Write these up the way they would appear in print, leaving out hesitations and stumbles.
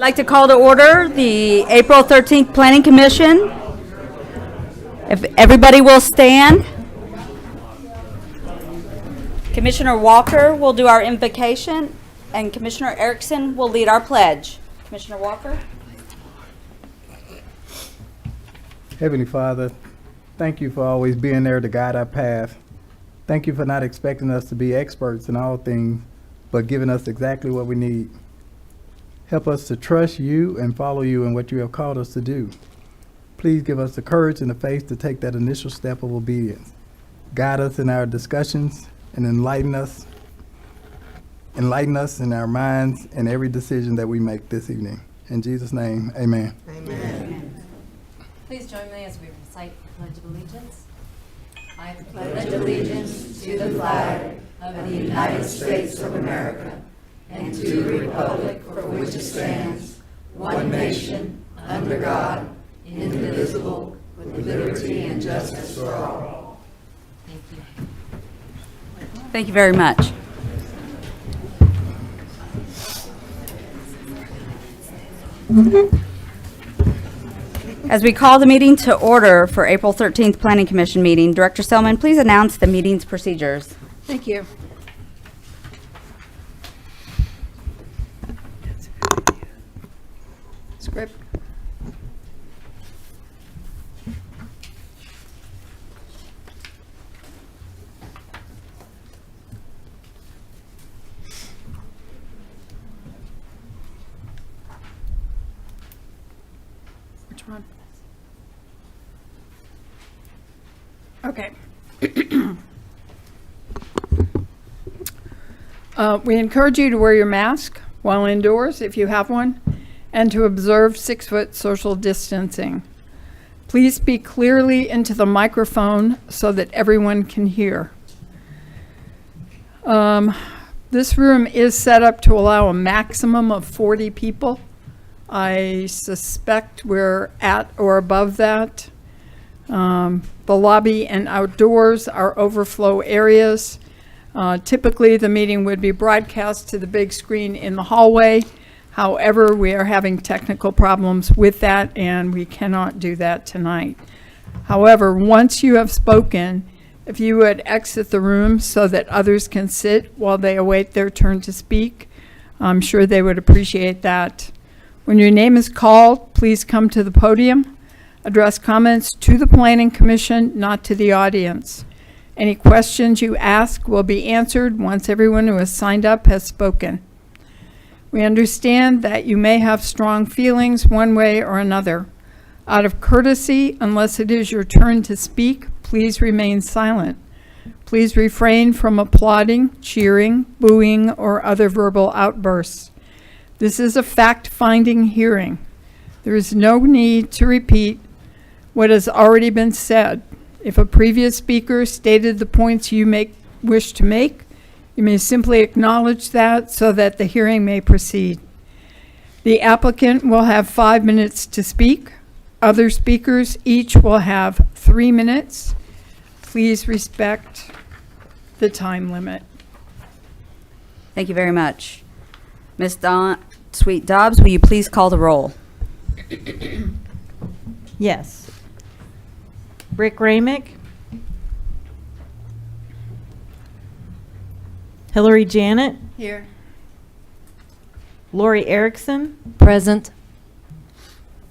like to call to order the April 13th Planning Commission. If everybody will stand. Commissioner Walker will do our invocation, and Commissioner Erickson will lead our pledge. Commissioner Walker. Heavenly Father, thank you for always being there to guide our path. Thank you for not expecting us to be experts in all things, but giving us exactly what we need. Help us to trust you and follow you in what you have called us to do. Please give us the courage and the faith to take that initial step of obedience. Guide us in our discussions and enlighten us in our minds in every decision that we make this evening. In Jesus' name, amen. Amen. Please join me as we recite the Pledge of Allegiance. I Pledge allegiance to the flag of the United States of America and to the republic for which it stands, one nation, under God, indivisible, with liberty and justice for all. thank you. Thank you very much. As we call the meeting to order for April 13th Planning Commission meeting, Director Selman, please announce the meeting's procedures. Thank you. Script. Which one? Okay. We encourage you to wear your mask while indoors if you have one, and to observe 6-foot social distancing. Please speak clearly into the microphone so that everyone can hear. This room is set up to allow a maximum of 40 people. I suspect we're at or above that. The lobby and outdoors are overflow areas. Typically, the meeting would be broadcast to the big screen in the hallway. However, we are having technical problems with that, and we cannot do that tonight. However, once you have spoken, if you would exit the room so that others can sit while they await their turn to speak, I'm sure they would appreciate that. When your name is called, please come to the podium. Address comments to the Planning Commission, not to the audience. Any questions you ask will be answered once everyone who has signed up has spoken. We understand that you may have strong feelings one way or another. Out of courtesy, unless it is your turn to speak, please remain silent. Please refrain from applauding, cheering, booing, or other verbal outbursts. This is a fact-finding hearing. There is no need to repeat what has already been said. If a previous speaker stated the points you wish to make, you may simply acknowledge that so that the hearing may proceed. The applicant will have 5 minutes to speak. Other speakers each will have 3 minutes. Please respect the time limit. Thank you very much. Ms. Sweet Dobbs, will you please call the roll? Yes. Rick Ramick. Hillary Janet. Here. Lori Erickson. Present.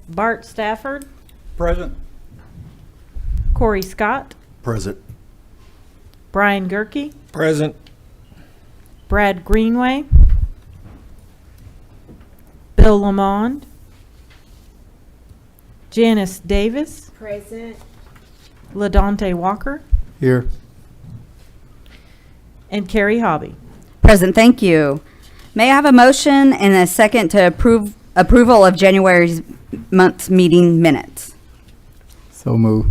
Bart Stafford. Present. Corey Scott. Present. Brian Gerke. Present. Brad Greenway. Bill Lamond. Janice Davis. Present. LaDonte Walker. Here. And Carrie Hobby. Present, thank you. May I have a motion and a second to approval of January's month's meeting minutes? So move.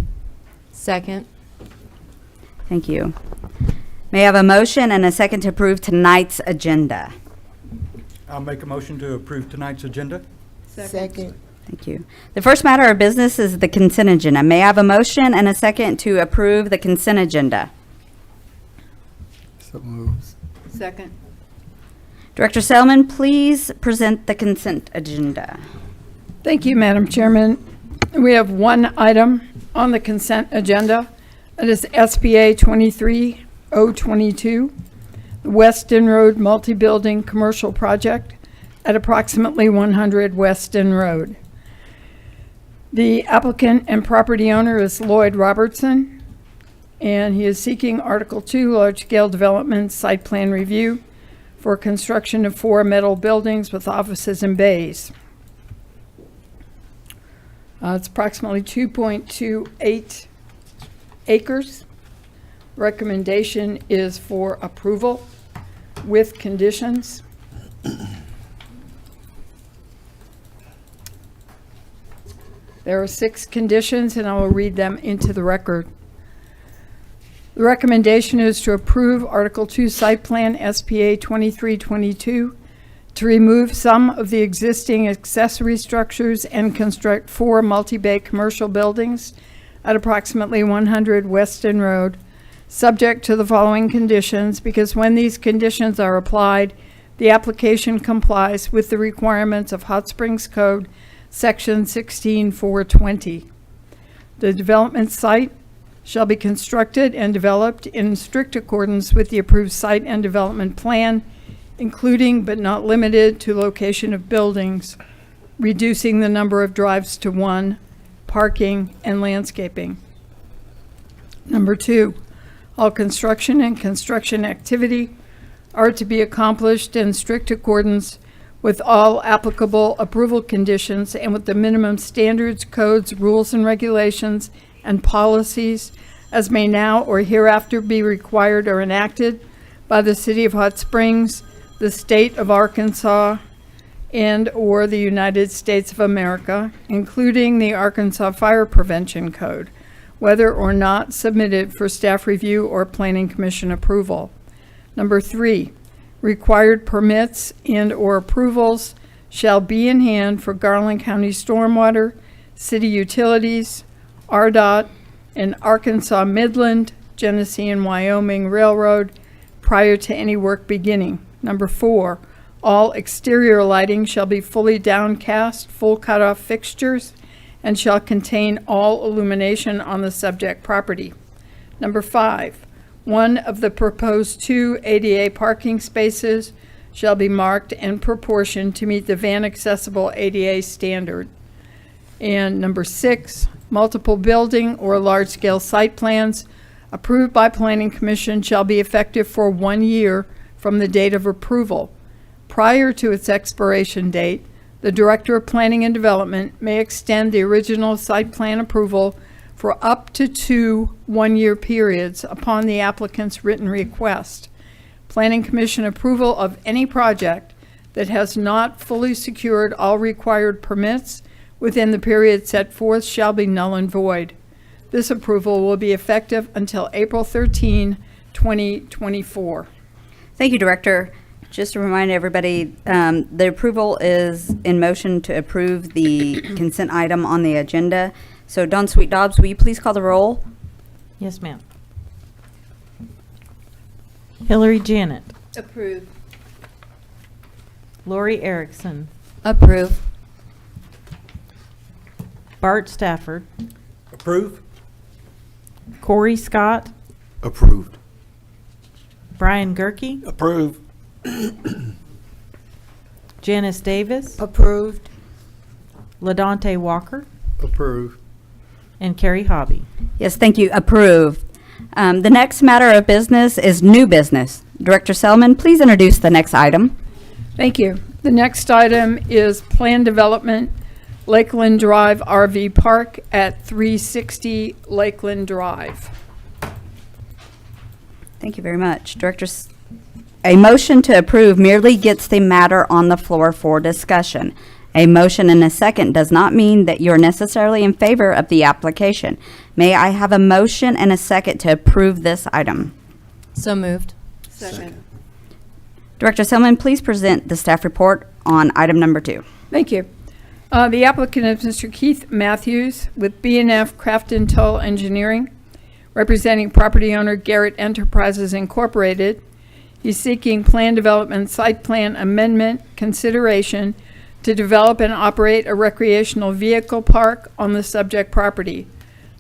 Second. Thank you. May I have a motion and a second to approve tonight's agenda? I'll make a motion to approve tonight's agenda. Second. Thank you. The first matter of business is the consent agenda. May I have a motion and a second to approve the consent agenda? So moves. Second. Director Selman, please present the consent agenda. Thank you, Madam Chairman. We have one item on the consent agenda. It is SBA 23022, the Weston Road Multi-Building Commercial Project at approximately 100 Weston Road. The applicant and property owner is Lloyd Robertson, and he is seeking Article 2 large-scale development site plan review for construction of 4 metal buildings with offices and bays. It's approximately 2.28 acres. Recommendation is for approval with conditions. There are 6 conditions, and I will read them into the record. The recommendation is to approve Article 2 Site Plan SPA 2322 to remove some of the existing accessory structures and construct 4 multi-bay commercial buildings at approximately 100 Weston Road, subject to the following conditions, because when these conditions are applied, the application complies with the requirements of Hot Springs Code, Section 16420. The development site shall be constructed and developed in strict accordance with the approved site and development plan, including but not limited to location of buildings, reducing the number of drives to 1, parking, and landscaping. Number 2, all construction and construction activity are to be accomplished in strict accordance with all applicable approval conditions and with the minimum standards, codes, rules, and regulations and policies as may now or hereafter be required or enacted by the City of Hot Springs, the State of Arkansas, and or the United States of America, including the Arkansas Fire Prevention Code, whether or not submitted for staff review or Planning Commission approval. Number 3, required permits and or approvals shall be in hand for Garland County Stormwater, City Utilities, RDOT, and Arkansas Midland, Genesee and Wyoming Railroad prior to any work beginning. Number 4, all exterior lighting shall be fully downcast, full cutoff fixtures, and shall contain all illumination on the subject property. Number 5, one of the proposed 2 ADA parking spaces shall be marked and proportioned to meet the van accessible ADA standard. And number 6, multiple building or large-scale site plans approved by Planning Commission shall be effective for 1 year from the date of approval. Prior to its expiration date, the Director of Planning and Development may extend the original site plan approval for up to 2 one-year periods upon the applicant's written request. Planning Commission approval of any project that has not fully secured all required permits within the period set forth shall be null and void. This approval will be effective until April 13, 2024. Thank you, Director. Just to remind everybody, the approval is in motion to approve the consent item on the agenda. So Dawn Sweet Dobbs, will you please call the roll? Yes, ma'am. Hillary Janet. Approve. Lori Erickson. Approve. Bart Stafford. Approve? Corey Scott. Approved. Brian Gerke. Approved. Janice Davis. Approved. LaDonte Walker. Approved. And Carrie Hobby. Yes, thank you. Approved. The next matter of business is new business. Director Selman, please introduce the next item. Thank you. The next item is plan development, Lakeland Drive RV Park at 360 Lakeland Drive. Thank you very much. A motion to approve merely gets the matter on the floor for discussion. A motion and a second does not mean that you're necessarily in favor of the application. May I have a motion and a second to approve this item? So moved. Second. Director Selman, please present the staff report on item number 2. Thank you. The applicant is Mr. Keith Matthews with B&F Craft and Toll Engineering, representing property owner Garrett Enterprises Incorporated, He's seeking plan development site plan amendment consideration to develop and operate a recreational vehicle park on the subject property.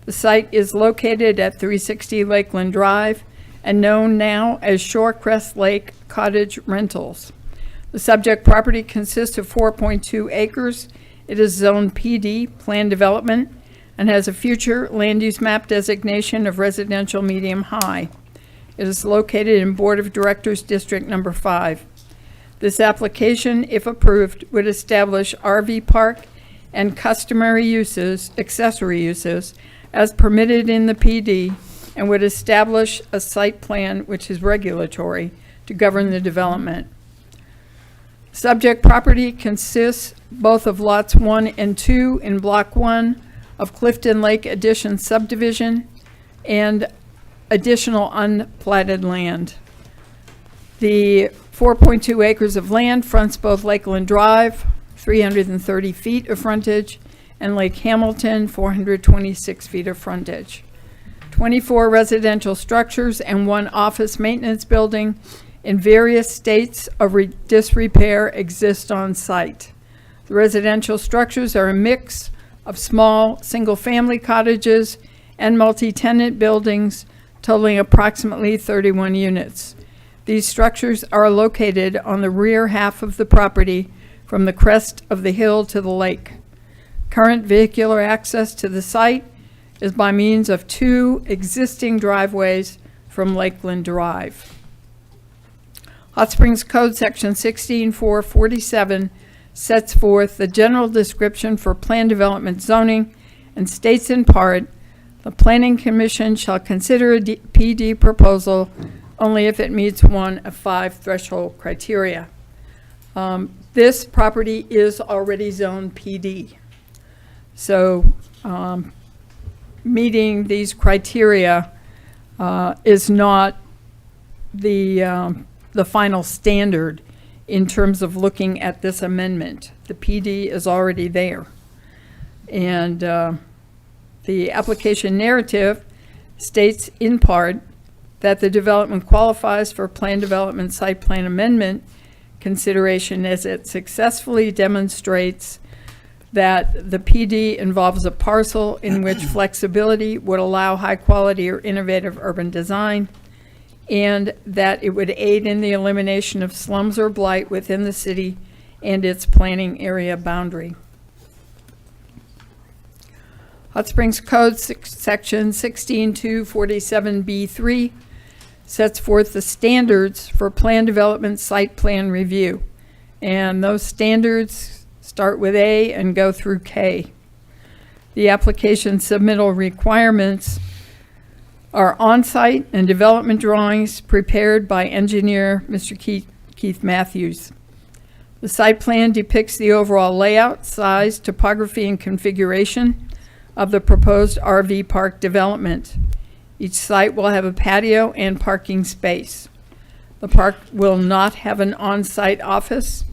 The site is located at 360 Lakeland Drive and known now as Shorecrest Lake Cottage Rentals. The subject property consists of 4.2 acres. It is Zone PD plan development and has a future land use map designation of residential medium high. It is located in Board of Directors District Number 5. This application, if approved, would establish RV park and customary uses, accessory uses, as permitted in the PD, and would establish a site plan which is regulatory to govern the development. Subject property consists both of lots 1 and 2 in Block 1 of Clifton Lake Addition subdivision and additional unplatted land. The 4.2 acres of land fronts both Lakeland Drive, 330 feet of frontage, and Lake Hamilton, 426 feet of frontage. 24 residential structures and 1 office maintenance building in various states of disrepair exist on site. The residential structures are a mix of small single-family cottages and multi-tenant buildings totaling approximately 31 units. These structures are located on the rear half of the property from the crest of the hill to the lake. Current vehicular access to the site is by means of 2 existing driveways from Lakeland Drive. Hot Springs Code Section 16447 sets forth the general description for plan development zoning and states in part, the Planning Commission shall consider a PD proposal only if it meets one of 5 threshold criteria. This property is already zoned PD. So meeting these criteria is not the final standard in terms of looking at this amendment. The PD is already there. And the application narrative states in part that the development qualifies for plan development site plan amendment consideration as it successfully demonstrates that the PD involves a parcel in which flexibility would allow high quality or innovative urban design, and that it would aid in the elimination of slums or blight within the city and its planning area boundary. Hot Springs Code Section 16247B3 sets forth the standards for plan development site plan review. And those standards start with A and go through K. The application submittal requirements are on-site and development drawings prepared by engineer Mr. Keith Matthews. The site plan depicts the overall layout, size, topography, and configuration of the proposed RV park development. Each site will have a patio and parking space. The park will not have an on-site office,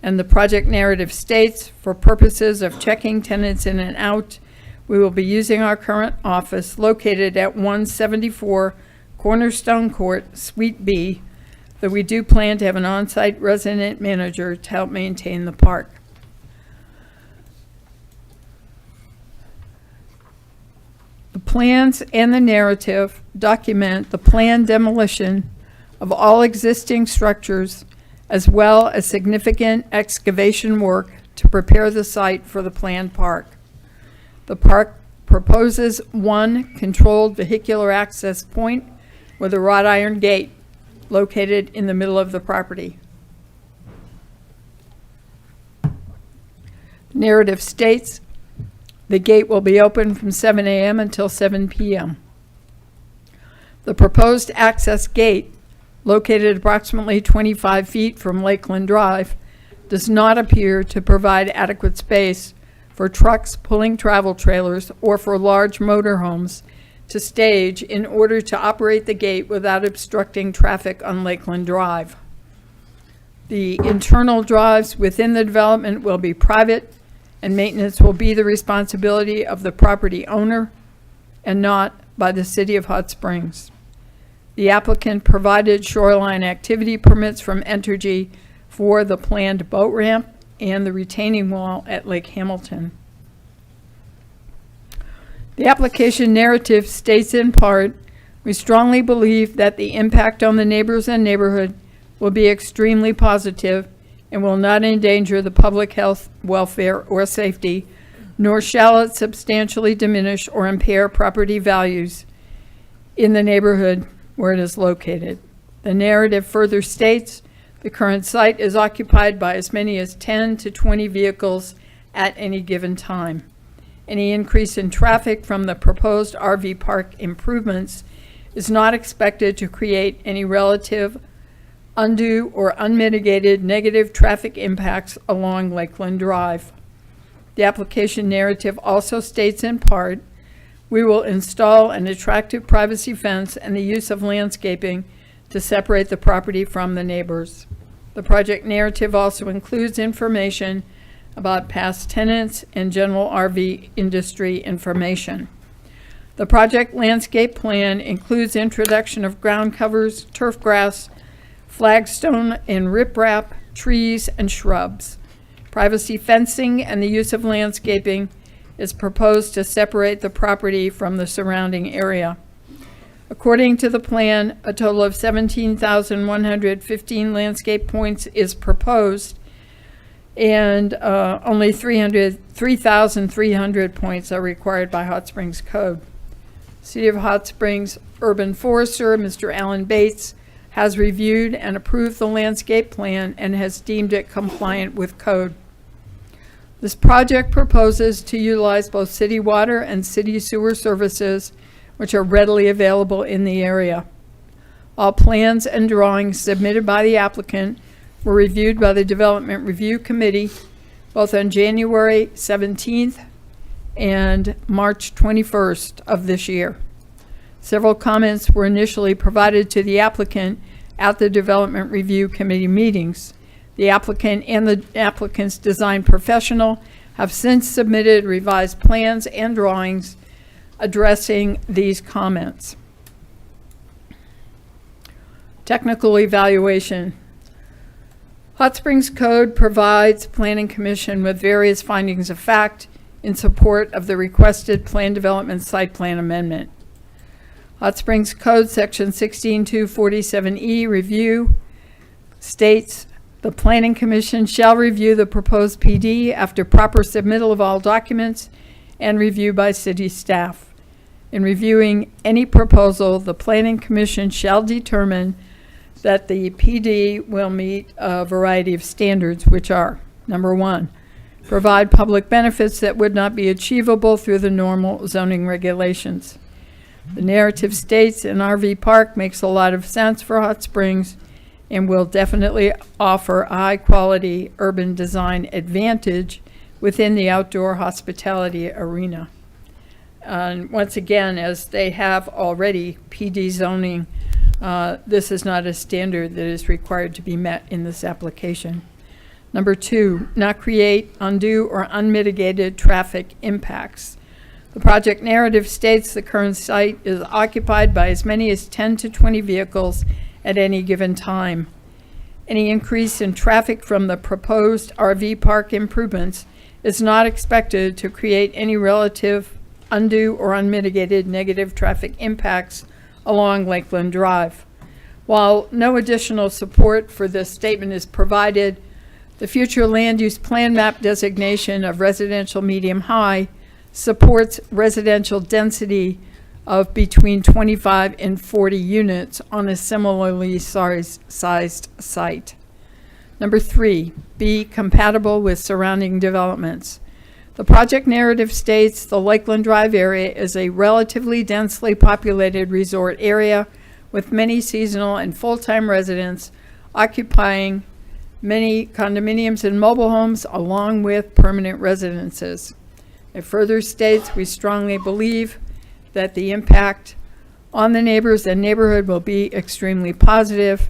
and the project narrative states, for purposes of checking tenants in and out, we will be using our current office located at 174 Cornerstone Court, Suite B, though we do plan to have an on-site resident manager to help maintain the park. The plans and the narrative document the planned demolition of all existing structures as well as significant excavation work to prepare the site for the planned park. The park proposes 1 controlled vehicular access point with a wrought iron gate located in the middle of the property. The narrative states the gate will be open from 7 a.m. until 7 p.m. The proposed access gate, located approximately 25 feet from Lakeland Drive, does not appear to provide adequate space for trucks pulling travel trailers or for large motorhomes to stage in order to operate the gate without obstructing traffic on Lakeland Drive. The internal drives within the development will be private, and maintenance will be the responsibility of the property owner and not by the City of Hot Springs. The applicant provided shoreline activity permits from Entergy for the planned boat ramp and the retaining wall at Lake Hamilton. The application narrative states in part, we strongly believe that the impact on the neighbors and neighborhood will be extremely positive and will not endanger the public health, welfare, or safety, nor shall it substantially diminish or impair property values in the neighborhood where it is located. The narrative further states the current site is occupied by as many as 10 to 20 vehicles at any given time. Any increase in traffic from the proposed RV park improvements is not expected to create any relative, undue, or unmitigated negative traffic impacts along Lakeland Drive. The application narrative also states in part, we will install an attractive privacy fence and the use of landscaping to separate the property from the neighbors. The project narrative also includes information about past tenants and general RV industry information. The project landscape plan includes introduction of ground covers, turf grass, flagstone and riprap, trees, and shrubs. Privacy fencing and the use of landscaping is proposed to separate the property from the surrounding area. According to the plan, a total of 17,115 landscape points is proposed, and only 3,300 points are required by Hot Springs Code. City of Hot Springs Urban Forester, Mr. Alan Bates, has reviewed and approved the landscape plan and has deemed it compliant with code. This project proposes to utilize both city water and city sewer services, which are readily available in the area. All plans and drawings submitted by the applicant were reviewed by the Development Review Committee both on January 17th and March 21st of this year. Several comments were initially provided to the applicant at the Development Review Committee meetings. The applicant and the applicant's design professional have since submitted revised plans and drawings addressing these comments. Technical evaluation. Hot Springs Code provides Planning Commission with various findings of fact in support of the requested plan development site plan amendment. Hot Springs Code Section 16247E review states the Planning Commission shall review the proposed PD after proper submittal of all documents and review by city staff. In reviewing any proposal, the Planning Commission shall determine that the PD will meet a variety of standards, which are, number one, provide public benefits that would not be achievable through the normal zoning regulations. The narrative states an RV park makes a lot of sense for Hot Springs and will definitely offer a high-quality urban design advantage within the outdoor hospitality arena. And once again, as they have already PD zoning, this is not a standard that is required to be met in this application. Number two, not create undue or unmitigated traffic impacts. The project narrative states the current site is occupied by as many as 10 to 20 vehicles at any given time. Any increase in traffic from the proposed RV park improvements is not expected to create any relative undue or unmitigated negative traffic impacts along Lakeland Drive. While no additional support for this statement is provided, the future land use plan map designation of residential medium high supports residential density of between 25 and 40 units on a similarly sized site. Number three, be compatible with surrounding developments. The project narrative states the Lakeland Drive area is a relatively densely populated resort area with many seasonal and full-time residents occupying many condominiums and mobile homes along with permanent residences. It further states we strongly believe that the impact on the neighbors and neighborhood will be extremely positive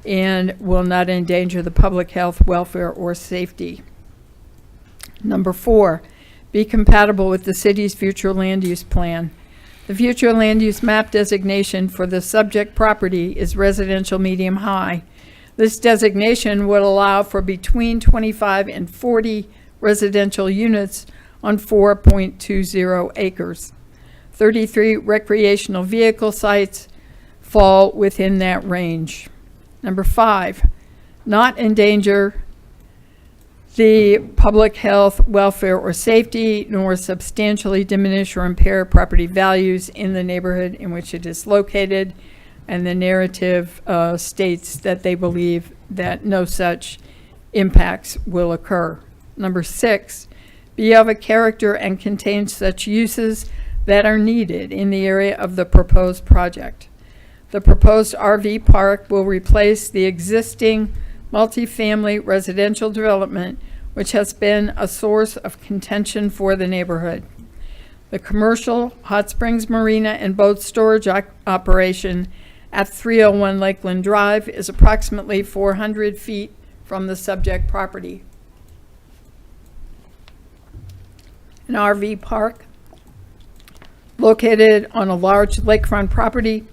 and will not endanger the public health, welfare, or safety. Number four, be compatible with the city's future land use plan. The future land use map designation for the subject property is residential medium high. This designation would allow for between 25 and 40 residential units on 4.20 acres. 33 recreational vehicle sites fall within that range. Number 5, not endanger the public health, welfare, or safety, nor substantially diminish or impair property values in the neighborhood in which it is located. And the narrative states that they believe that no such impacts will occur. Number 6, be of a character and contain such uses that are needed in the area of the proposed project. The proposed RV park will replace the existing multifamily residential development, which has been a source of contention for the neighborhood. The commercial Hot Springs Marina and boat storage operation at 301 Lakeland Drive is approximately 400 feet from the subject property. An RV park located on a large lakefront property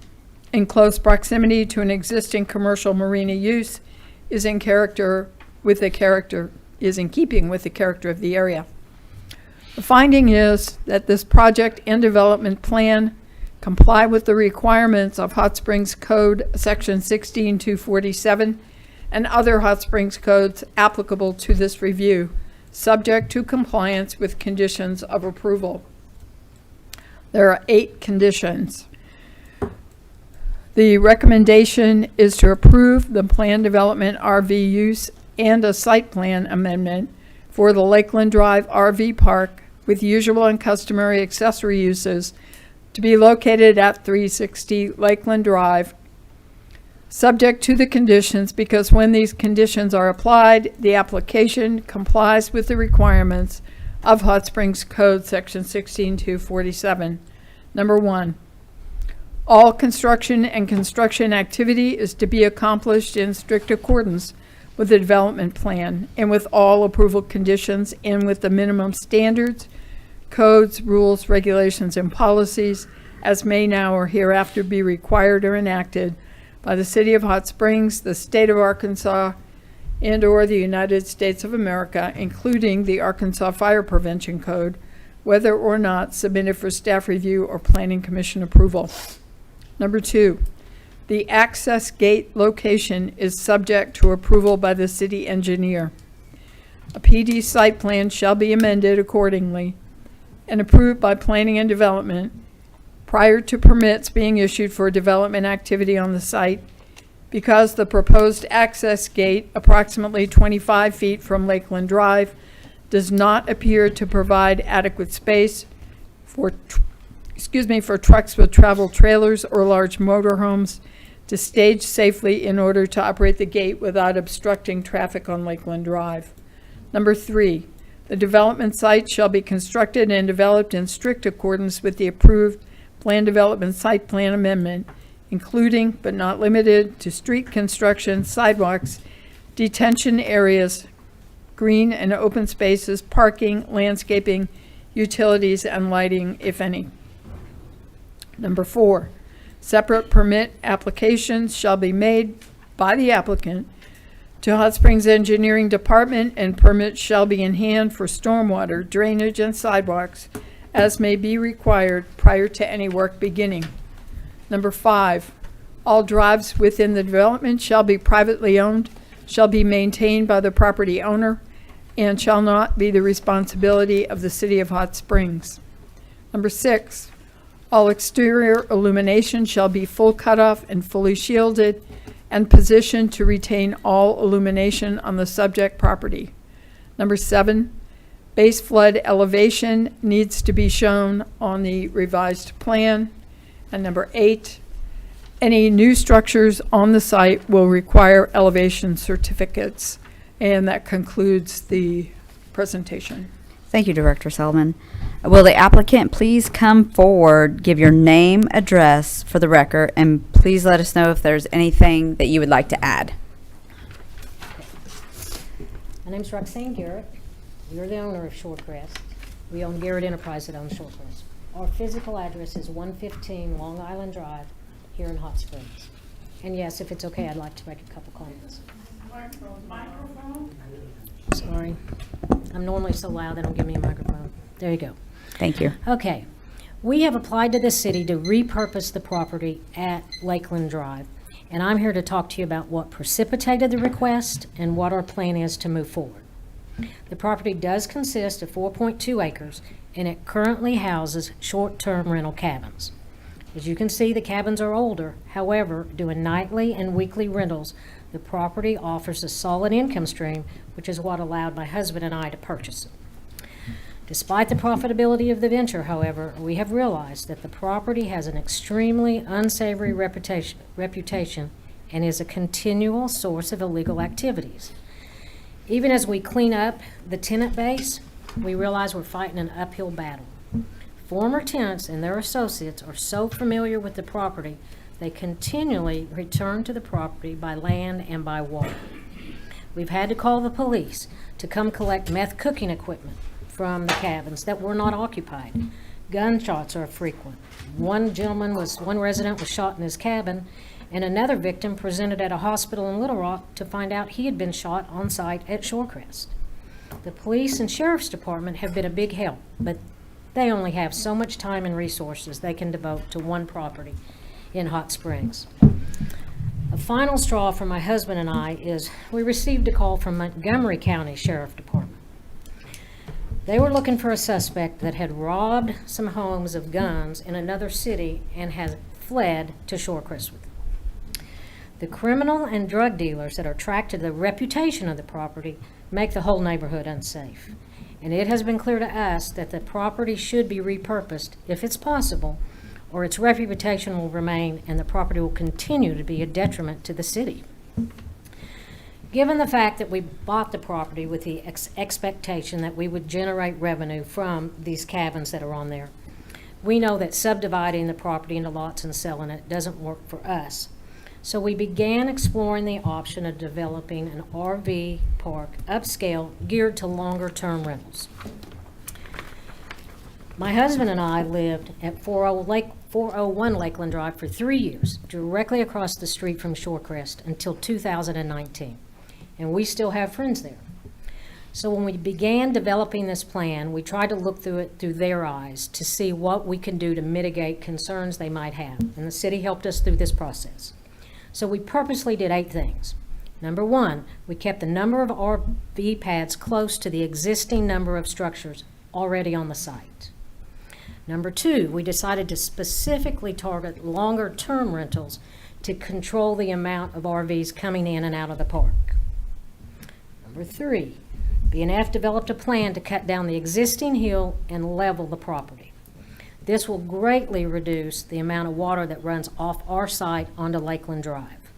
in close proximity to an existing commercial marina use is in keeping with the character of the area. The finding is that this project and development plan comply with the requirements of Hot Springs Code Section 16247 and other Hot Springs codes applicable to this review, subject to compliance with conditions of approval. There are 8 conditions. The recommendation is to approve the planned development RV use and a site plan amendment for the Lakeland Drive RV Park with usual and customary accessory uses to be located at 360 Lakeland Drive, subject to the conditions, because when these conditions are applied, the application complies with the requirements of Hot Springs Code Section 16247. Number 1, all construction and construction activity is to be accomplished in strict accordance with the development plan and with all approval conditions and with the minimum standards, codes, rules, regulations, and policies as may now or hereafter be required or enacted by the City of Hot Springs, the State of Arkansas, and/or the United States of America, including the Arkansas Fire Prevention Code, whether or not submitted for staff review or Planning Commission approval. Number 2, the access gate location is subject to approval by the city engineer. A PD site plan shall be amended accordingly and approved by Planning and Development prior to permits being issued for development activity on the site, because the proposed access gate, approximately 25 feet from Lakeland Drive, does not appear to provide adequate space for trucks with travel trailers or large motorhomes to stage safely in order to operate the gate without obstructing traffic on Lakeland Drive. Number 3, the development site shall be constructed and developed in strict accordance with the approved Plan Development Site Plan Amendment, including but not limited to street construction, sidewalks, detention areas, green and open spaces, parking, landscaping, utilities, and lighting, if any. Number 4, separate permit applications shall be made by the applicant to Hot Springs Engineering Department, and permits shall be in hand for stormwater, drainage, and sidewalks as may be required prior to any work beginning. Number 5, all drives within the development shall be privately owned, shall be maintained by the property owner, and shall not be the responsibility of the City of Hot Springs. Number 6, all exterior illumination shall be full cutoff and fully shielded and positioned to retain all illumination on the subject property. Number 7, base flood elevation needs to be shown on the revised plan. And number 8, any new structures on the site will require elevation certificates. And that concludes the presentation. Thank you, Director Selman. Will the applicant please come forward, give your name, address for the record, and please let us know if there's anything that you would like to add. My name's Roxanne Garrett. We're the owner of Shorecrest. We own Garrett Enterprise that owns Shorecrest. Our physical address is 115 Long Island Drive here in Hot Springs. And yes, if it's okay, I'd like to make a couple comments. Sorry. I'm normally so loud they don't give me a microphone. There you go. Thank you. Okay. We have applied to the city to repurpose the property at Lakeland Drive. And I'm here to talk to you about what precipitated the request and what our plan is to move forward. The property does consist of 4.2 acres, and it currently houses short-term rental cabins. As you can see, the cabins are older. However, doing nightly and weekly rentals, the property offers a solid income stream, which is what allowed my husband and I to purchase it. Despite the profitability of the venture, however, we have realized that the property has an extremely unsavory reputation and is a continual source of illegal activities. Even as we clean up the tenant base, we realize we're fighting an uphill battle. Former tenants and their associates are so familiar with the property, they continually return to the property by land and by water. We've had to call the police to come collect meth cooking equipment from the cabins that were not occupied. Gunshots are frequent. One resident was shot in his cabin, and another victim presented at a hospital in Little Rock to find out he had been shot on site at Shorecrest. The police and sheriff's department have been a big help, but they only have so much time and resources they can devote to one property in Hot Springs. A final straw for my husband and I is we received a call from Montgomery County Sheriff Department. They were looking for a suspect that had robbed some homes of guns in another city and has fled to Shorecrest with them. The criminal and drug dealers that are tracked to the reputation of the property make the whole neighborhood unsafe. And it has been clear to us that the property should be repurposed if it's possible, or its reputation will remain and the property will continue to be a detriment to the city. Given the fact that we bought the property with the expectation that we would generate revenue from these cabins that are on there, we know that subdividing the property into lots and selling it doesn't work for us. So we began exploring the option of developing an RV park upscale geared to longer-term rentals. My husband and I lived at 401 Lakeland Drive for 3 years, directly across the street from Shorecrest until 2019, and we still have friends there. So when we began developing this plan, we tried to look through it through their eyes to see what we can do to mitigate concerns they might have, and the city helped us through this process. So we purposely did 8 things. Number 1, we kept the number of RV pads close to the existing number of structures already on the site. Number 2, we decided to specifically target longer-term rentals to control the amount of RVs coming in and out of the park. Number 3, BNF developed a plan to cut down the existing hill and level the property. This will greatly reduce the amount of water that runs off our site onto Lakeland Drive.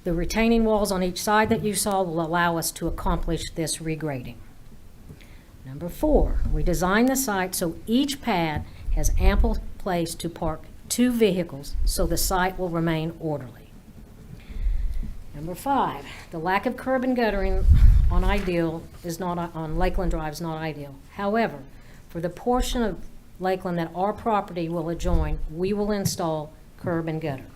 The retaining walls on each side that you saw will allow us to accomplish this regrading. Number 4, we designed the site so each pad has ample place to park 2 vehicles so the site will remain orderly. Number 5, the lack of curb and guttering on Lakeland Drive is not ideal. However, for the portion of Lakeland that our property will adjoin, we will install curb and gutter.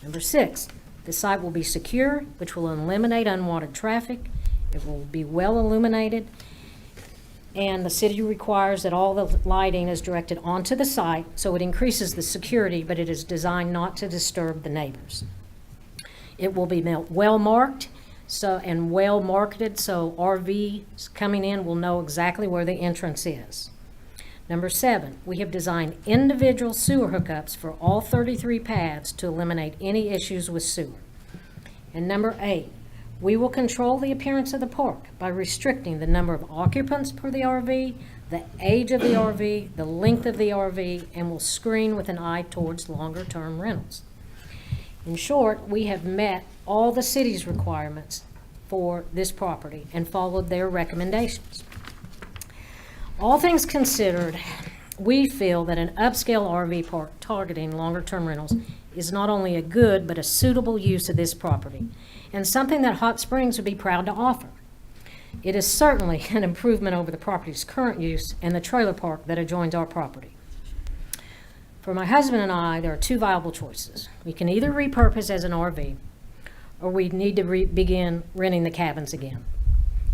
Number 6, the site will be secure, which will eliminate unwanted traffic. It will be well illuminated, and the city requires that all the lighting is directed onto the site, so it increases the security, but it is designed not to disturb the neighbors. It will be well marked and well marketed, so RVs coming in will know exactly where the entrance is. Number 7, we have designed individual sewer hookups for all 33 pads to eliminate any issues with sewer. And number 8, we will control the appearance of the park by restricting the number of occupants per the RV, the age of the RV, the length of the RV, and will screen with an eye towards longer-term rentals. In short, we have met all the city's requirements for this property and followed their recommendations. All things considered, we feel that an upscale RV park targeting longer-term rentals is not only a good but a suitable use of this property and something that Hot Springs would be proud to offer. It is certainly an improvement over the property's current use and the trailer park that adjoins our property. For my husband and I, there are two viable choices. We can either repurpose as an RV, or we need to begin renting the cabins again.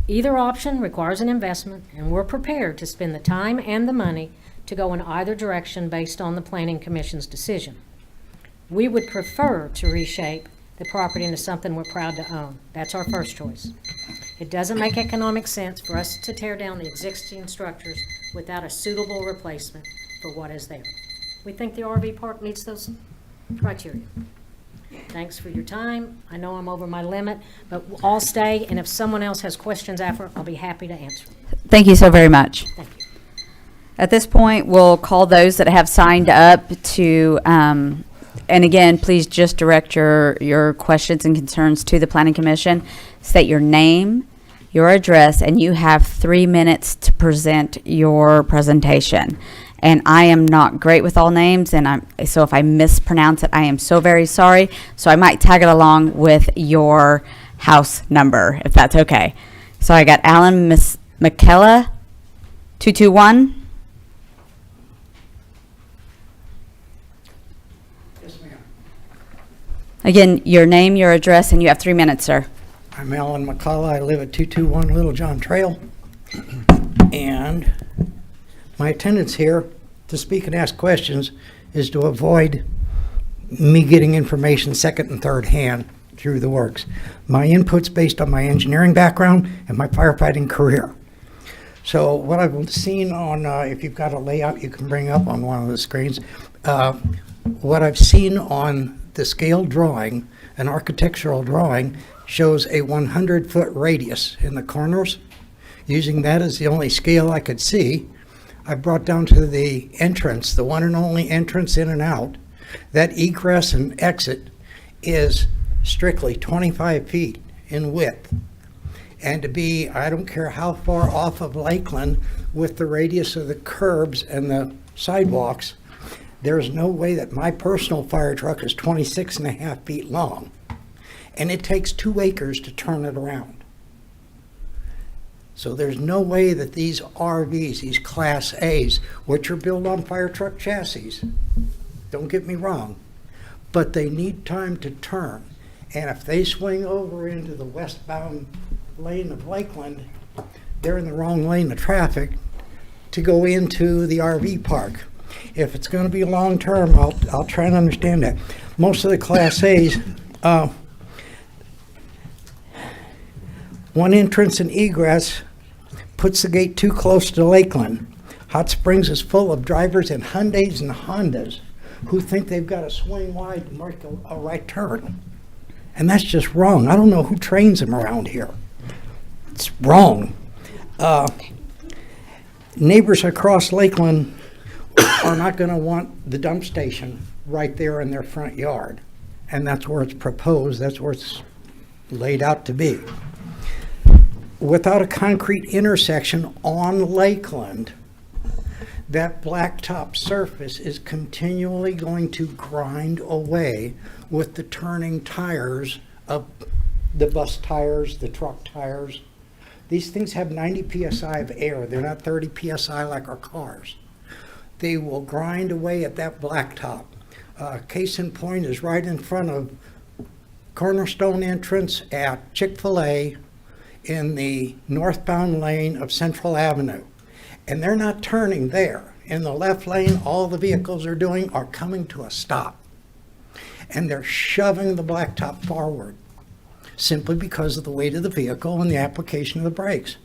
Either option requires an investment, and we're prepared to spend the time and the money to go in either direction based on the Planning Commission's decision. We would prefer to reshape the property into something we're proud to own. That's our first choice. It doesn't make economic sense for us to tear down the existing structures without a suitable replacement for what is there. We think the RV park meets those criteria. Thanks for your time. I know I'm over my limit, but I'll stay, and if someone else has questions after, I'll be happy to answer. Thank you so very much. Thank you. At this point, we'll call those that have signed up to, and again, please just direct your questions and concerns to the Planning Commission. State your name, your address, and you have 3 minutes to present your presentation. And I am not great with all names, and so if I mispronounce it, I am so very sorry. So I might tag it along with your house number, if that's okay. So I got Alan McKella, 221. Yes, ma'am. Again, your name, your address, and you have 3 minutes, sir. I'm Alan McCullough. I live at 221 Little John Trail. And my attendance here to speak and ask questions is to avoid me getting information second and third hand through the works. My input's based on my engineering background and my firefighting career. So what I've seen on, if you've got a layout you can bring up on one of the screens, what I've seen on the scale drawing, an architectural drawing, shows a 100-foot radius in the corners. Using that as the only scale I could see, I brought down to the entrance, the one and only entrance in and out, that egress and exit is strictly 25 feet in width. And to be, I don't care how far off of Lakeland with the radius of the curbs and the sidewalks, there's no way that my personal fire truck is 26 and a half feet long. And it takes 2 acres to turn it around. So there's no way that these RVs, these Class A's, which are built on fire truck chassis, don't get me wrong, but they need time to turn. And if they swing over into the westbound lane of Lakeland, they're in the wrong lane of traffic to go into the RV park. If it's going to be long-term, I'll try and understand that. Most of the Class A's, one entrance and egress puts the gate too close to Lakeland. Hot Springs is full of drivers in Hyundais and Hondas who think they've got to swing wide to make a right turn. And that's just wrong. I don't know who trains them around here. It's wrong. Neighbors across Lakeland are not going to want the dump station right there in their front yard. And that's where it's proposed. That's where it's laid out to be. Without a concrete intersection on Lakeland, that blacktop surface is continually going to grind away with the turning tires of the bus tires, the truck tires. These things have 90 psi of air. They're not 30 psi like our cars. They will grind away at that blacktop. Case in point is right in front of Cornerstone entrance at Chick-fil-A in the northbound lane of Central Avenue. And they're not turning there. In the left lane, all the vehicles are doing are coming to a stop. And they're shoving the blacktop forward simply because of the weight of the vehicle and the application of the brakes.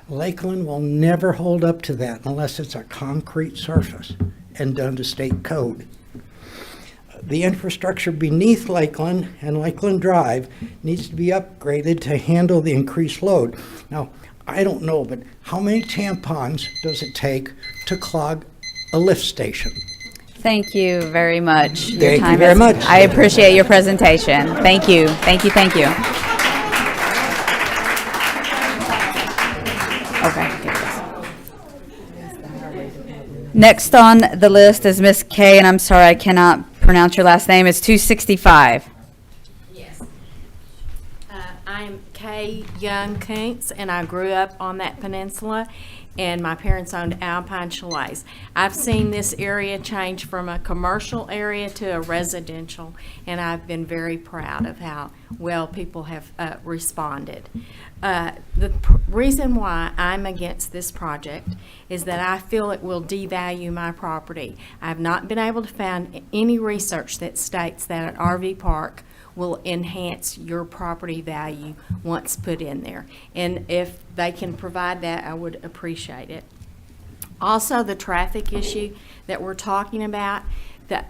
Lakeland will never hold up to that unless it's a concrete surface and done to state code. The infrastructure beneath Lakeland and Lakeland Drive needs to be upgraded to handle the increased load. Now, I don't know, but how many tampons does it take to clog a lift station? Thank you very much. Your Thank you time very is- much. I appreciate your presentation. Thank you. Thank you. Thank you. Okay. Next on the list is Miss Kay, and I'm sorry I cannot pronounce your last name. It's 265. Yes. I'm Kay Young Kuntz, and I grew up on that peninsula. and my parents owned Alpine Chalets. I've seen this area change from a commercial area to a residential, and I've been very proud of how well people have responded. Reason why I'm against this project is that I feel it will devalue my property. I've not been able to find any research that states that an RV park will enhance your property value once put in there. And if they can provide that, I would appreciate it. Also, the traffic issue that we're talking about, the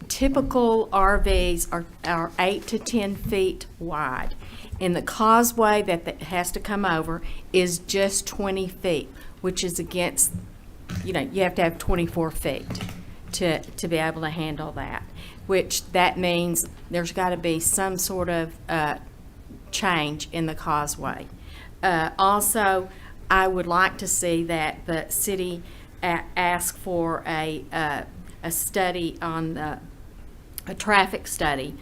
typical RVs are 8 to 10 feet wide. And the causeway that has to come over is just 20 feet, which is against, you have to have 24 feet to be able to handle that, which that means there's got to be some sort of change in the causeway. Also, I would like to see that the city ask for a study on a traffic study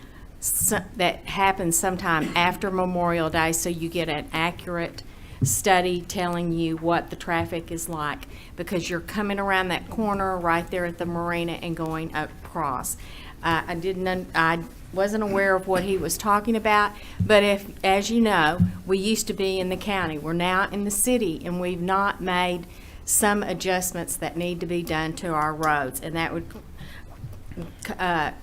that happens sometime after Memorial Day, so you get an accurate study telling you what the traffic is like, because you're coming around that corner right there at the marina and going across. I wasn't aware of what he was talking about, but as you know, we used to be in the county. We're now in the city, and we've not made some adjustments that need to be done to our roads, and that would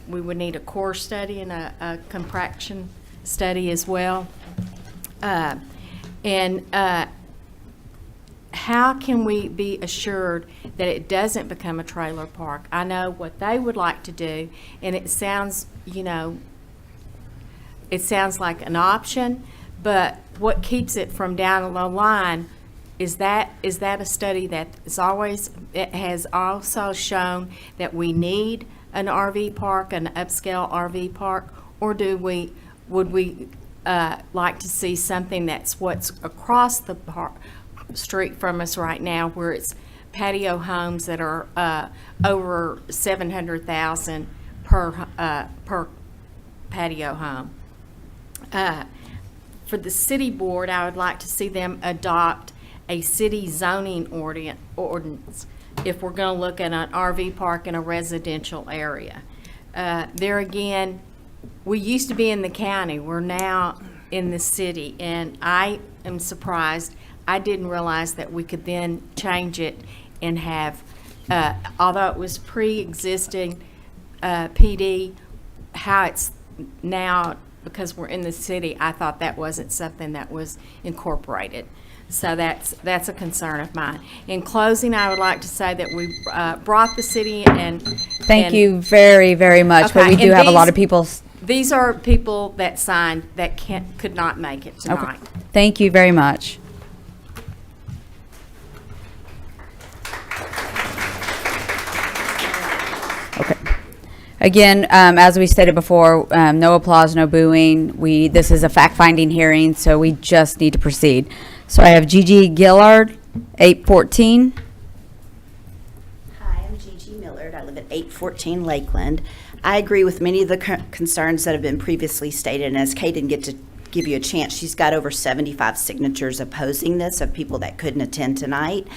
we would need a core study and a compaction study as well. How can we be assured that it doesn't become a trailer park? I know what they would like to do, and it sounds, it sounds like an option, but what keeps it from down the line is that a study that has also shown that we need an RV park, an upscale RV park, or would we like to see something that's what's across the street from us right now, where it's patio homes that are over $700,000 per patio home. For the city board, I would like to see them adopt a city zoning ordinance if we're going to look at an RV park in a residential area. There again, we used to be in the county. We're now in the city, and I am surprised. I didn't realize that we could then change it and have, although it was pre-existing PD, how it's now, because we're in the city, I thought that wasn't something that was incorporated. So that's a concern of mine. In closing, I would like to say that we brought the city and Thank you very, very much, but Okay, we do and have a lot these- of people. These are people that signed that could not make it tonight. Thank you very much. Okay. Again, as we stated before, no applause, no booing. This is a fact-finding hearing, so we just need to proceed. So I have Gigi Gillard, 814. Hi, I'm Gigi Millard. I live at 814 Lakeland. I agree with many of the concerns that have been previously stated, and as Kay didn't get to give you a chance, she's got over 75 signatures opposing this of people that couldn't attend tonight.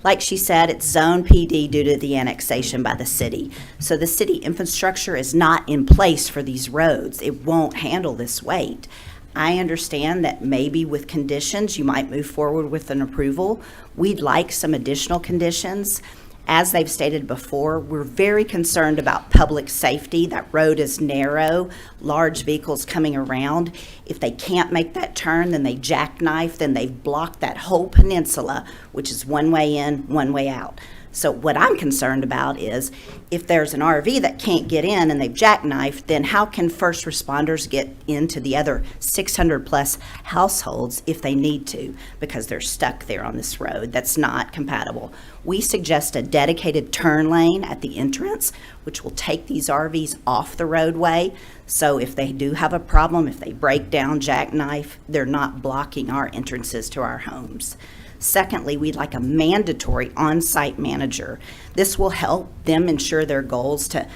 Like she said, it's zone PD due to the annexation by the city. So the city infrastructure is not in place for these roads. It won't handle this weight. I understand that maybe with conditions, you might move forward with an approval. We'd like some additional conditions. As they've stated before, we're very concerned about public safety. That road is narrow, large vehicles coming around. If they can't make that turn, then they jackknife, then they've blocked that whole peninsula, which is one way in, one way out. So what I'm concerned about is if there's an RV that can't get in and they've jackknifed, then how can first responders get into the other 600 plus households if they need to, because they're stuck there on this road? That's not compatible. We suggest a dedicated turn lane at the entrance, which will take these RVs off the roadway. So if they do have a problem, if they break down, jackknife, they're not blocking our entrances to our homes. Secondly, we'd like a mandatory on-site manager. This will help them ensure their goals to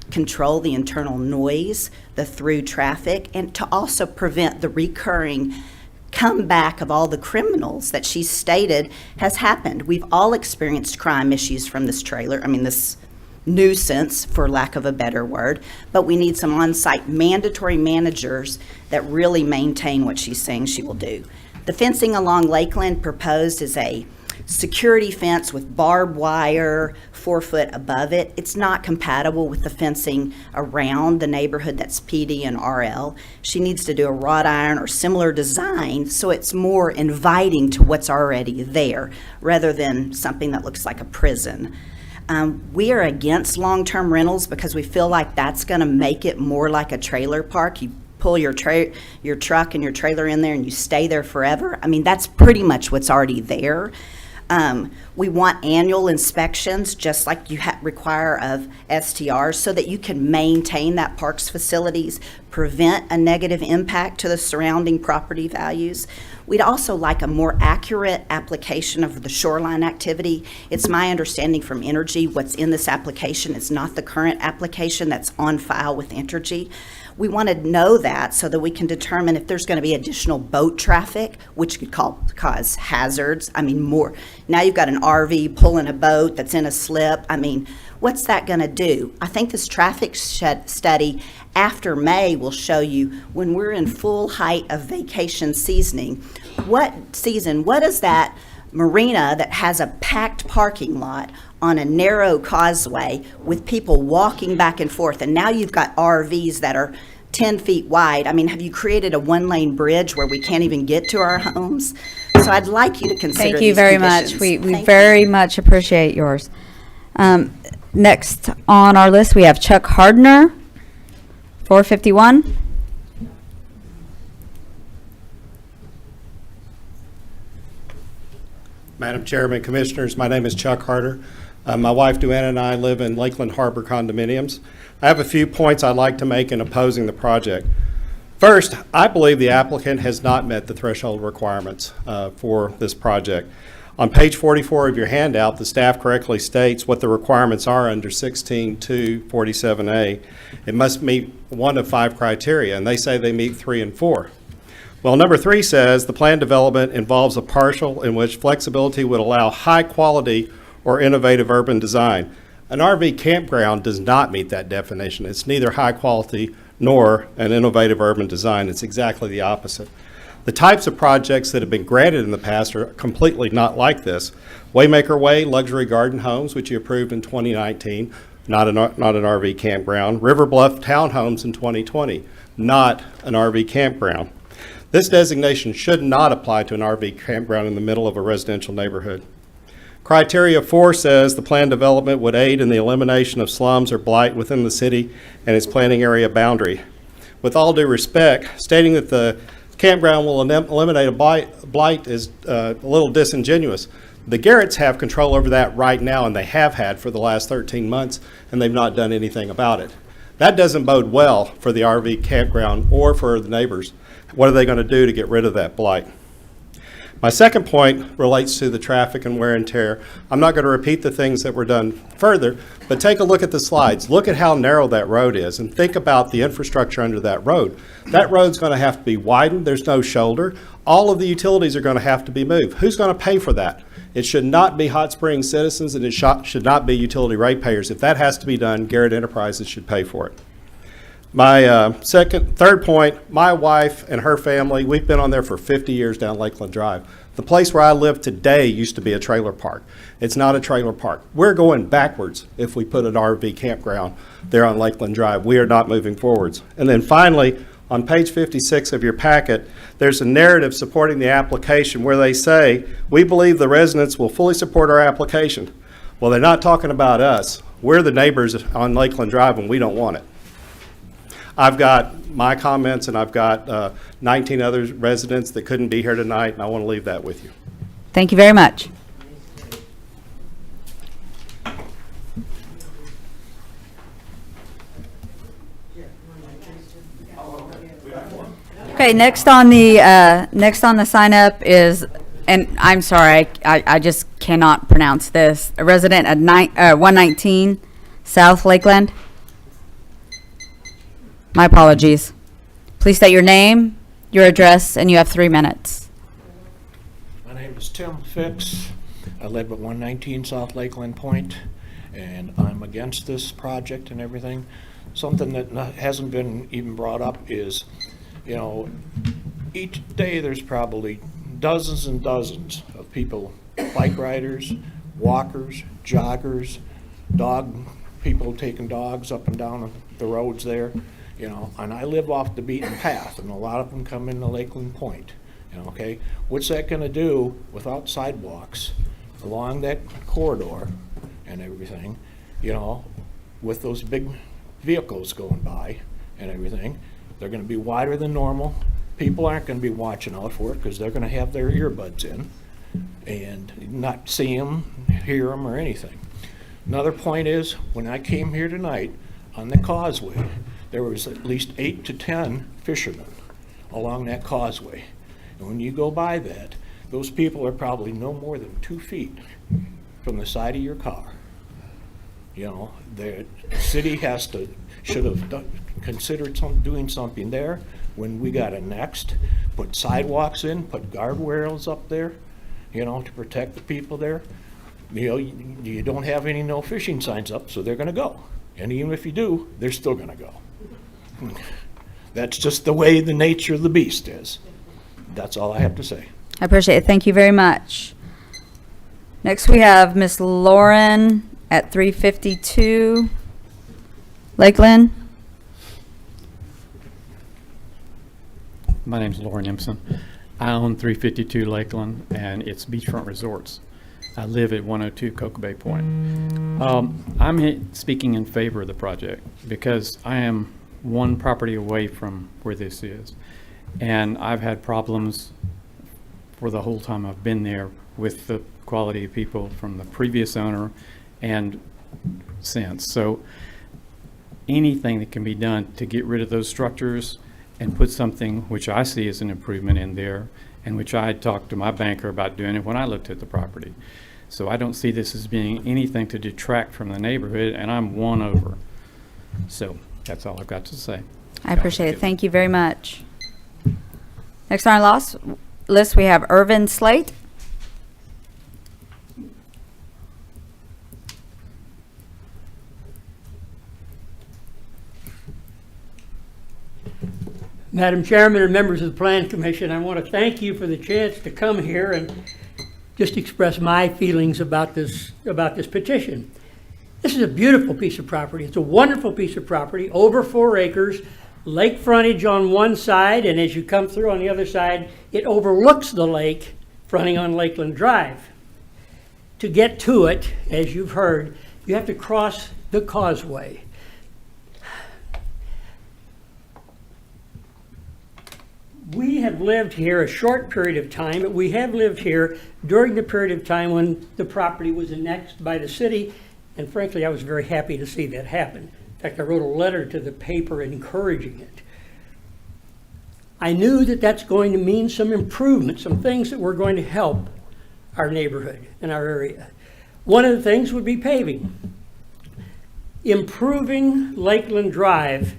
control the internal noise, the through traffic, and to also prevent the recurring comeback of all the criminals that she stated has happened. We've all experienced crime issues from this trailer, this nuisance, for lack of a better word, but we need some on-site mandatory managers that really maintain what she's saying she will do. The fencing along Lakeland proposed is a security fence with barbed wire 4 foot above it. It's not compatible with the fencing around the neighborhood that's PD and RL. She needs to do a wrought iron or similar design so it's more inviting to what's already there rather than something that looks like a prison. We are against long-term rentals because we feel like that's going to make it more like a trailer park. You pull your truck and your trailer in there and you stay there forever. That's pretty much what's already there. We want annual inspections, just like you require of STRs, so that you can maintain that park's facilities, prevent a negative impact to the surrounding property values. We'd also like a more accurate application of the shoreline activity. It's my understanding from Entergy what's in this application is not the current application that's on file with Entergy. We want to know that so that we can determine if there's going to be additional boat traffic, which could cause hazards. More. Now you've got an RV pulling a boat that's in a slip. What's that going to do? I think this traffic study after May will show you when we're in full height of vacation seasoning. What is that marina that has a packed parking lot on a narrow causeway with people walking back and forth, and now you've got RVs that are 10 feet wide. Have you created a one-lane bridge where we can't even get to our homes? So I'd like you to consider Thank you these very much. conditions. We Thank very you. much appreciate yours. Next on our list, we have Chuck Hardner, 451. Madam Chairman, Commissioners, my name is Chuck Harder. My wife Duanna and I live in Lakeland Harbor condominiums. I have a few points I'd like to make in opposing the project. First, I believe the applicant has not met the threshold requirements for this project. On page 44 of your handout, the staff correctly states what the requirements are under 16.247A. It must meet 1 of 5 criteria, and they say they meet 3 and 4. Well, number 3 says the plan development involves a parcel in which flexibility would allow high quality or innovative urban design. An RV campground does not meet that definition. It's neither high quality nor an innovative urban design. It's exactly the opposite. The types of projects that have been granted in the past are completely not like this. Waymaker Way luxury garden homes, which you approved in 2019, not an RV campground. River Bluff townhomes in 2020, not an RV campground. This designation should not apply to an RV campground in the middle of a residential neighborhood. Criteria 4 says the planned development would aid in the elimination of slums or blight within the city and its planning area boundary. With all due respect, stating that the campground will eliminate a blight is a little disingenuous. The Garretts have control over that right now, and they have had for the last 13 months, and they've not done anything about it. That doesn't bode well for the RV campground or for the neighbors. What are they going to do to get rid of that blight? My second point relates to the traffic and wear and tear. I'm not going to repeat the things that were done further, but take a look at the slides. Look at how narrow that road is and think about the infrastructure under that road. That road's going to have to be widened. There's no shoulder. All of the utilities are going to have to be moved. Who's going to pay for that? It should not be Hot Springs citizens, and it should not be utility ratepayers. If that has to be done, Garrett Enterprises should pay for it. My third point, my wife and her family, we've been on there for 50 years down Lakeland Drive. The place where I live today used to be a trailer park. It's not a trailer park. We're going backwards if we put an RV campground there on Lakeland Drive. We are not moving forwards. And then finally, on page 56 of your packet, there's a narrative supporting the application where they say, we believe the residents will fully support our application. Well, they're not talking about us. We're the neighbors on Lakeland Drive, and we don't want it. I've got my comments, and I've got 19 other residents that couldn't be here tonight, and I want to leave that with you. Thank you very much. Okay, next on the sign up is, and I'm sorry, I just cannot pronounce this. A resident at 119 South Lakeland. My apologies. Please state your name, your address, and you have 3 minutes. Tim Fix. I live at 119 South Lakeland Point, and I'm against this project and everything. Something that hasn't been even brought up is, you know, each day there's probably dozens and dozens of people, bike riders, walkers, joggers, people taking dogs up and down the roads there, you know, and I live off the beaten path, and a lot of them come into Lakeland Point, you know, okay? What's that gonna do without sidewalks along that corridor and everything, you know, with those big vehicles going by and everything? They're gonna be wider than normal. People aren't gonna be watching out for it because they're gonna have their earbuds in and not see them, hear them, or anything. Another point is, when I came here tonight on the causeway, there was at least 8 to 10 fishermen along that causeway. And when you go by that, those people are probably no more than 2 feet from the side of your car. You know, the city should have considered doing something there when we got annexed, put sidewalks in, put guardrails up there, you know, to protect the people there. You know, you don't have any no fishing signs up, so they're gonna go. And even if you do, they're still gonna go. That's just the way the nature of the beast is. That's all I have to say. I appreciate it. Thank you very much. Next, we have Miss Lauren at 352 Lakeland. My name's Lauren Empson. I own 352 Lakeland, and it's Beachfront Resorts. I live at 102 Cocoa Bay Point. I'm speaking in favor of the project because I am one property away from where this is. And I've had problems for the whole time I've been there with the quality of people from the previous owner and since. So anything that can be done to get rid of those structures and put something which I see as an improvement in there, and which I had talked to my banker about doing it when I looked at the property. So I don't see this as being anything to detract from the neighborhood, and I'm won over. So that's all I've got to say. I appreciate it. Thank you very much. Next on our list, we have Irvin Slate. Madam Chairman and members of the Plan Commission, I want to thank you for the chance to come here and just express my feelings about this petition. This is a beautiful piece of property. It's a wonderful piece of property, over 4 acres, lake frontage on one side, and as you come through on the other side, it overlooks the lake fronting on Lakeland Drive. To get to it, as you've heard, you have to cross the causeway. We have lived here a short period of time, but we have lived here during the period of time when the property was annexed by the city, and frankly, I was very happy to see that happen. In fact, I wrote a letter to the paper encouraging it. I knew that that's going to mean some improvement, some things that were going to help our neighborhood and our area. One of the things would be paving. Improving Lakeland Drive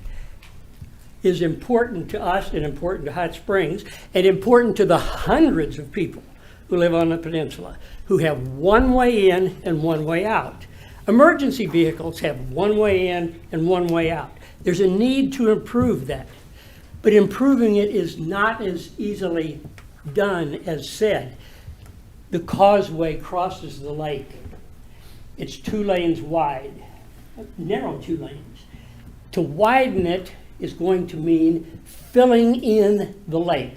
is important to us and important to Hot Springs and important to the hundreds of people who live on the peninsula who have one way in and one way out. Emergency vehicles have one way in and one way out. There's a need to improve that, but improving it is not as easily done as said. The causeway crosses the lake. It's 2 lanes wide, narrow 2 lanes. To widen it is going to mean filling in the lake.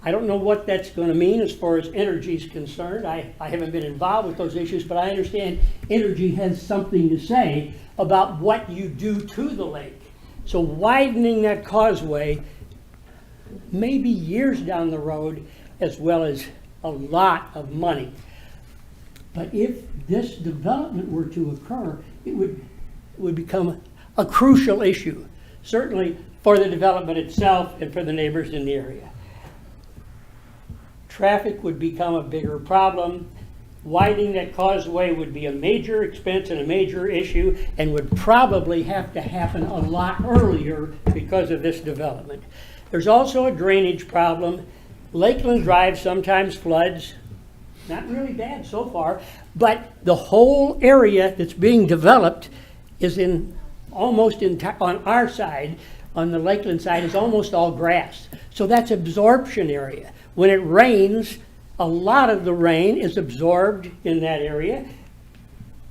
I don't know what that's going to mean as far as energy is concerned. I haven't been involved with those issues, but I understand energy has something to say about what you do to the lake. So widening that causeway may be years down the road, as well as a lot of money. But if this development were to occur, it would become a crucial issue, certainly for the development itself and for the neighbors in the area. Traffic would become a bigger problem. Widening that causeway would be a major expense and a major issue, and would probably have to happen a lot earlier because of this development. There's also a drainage problem. Lakeland Drive sometimes floods. not really bad so far, but the whole area that's being developed is almost on our side, on the Lakeland side, is almost all grass. So that's absorption area. When it rains, a lot of the rain is absorbed in that area.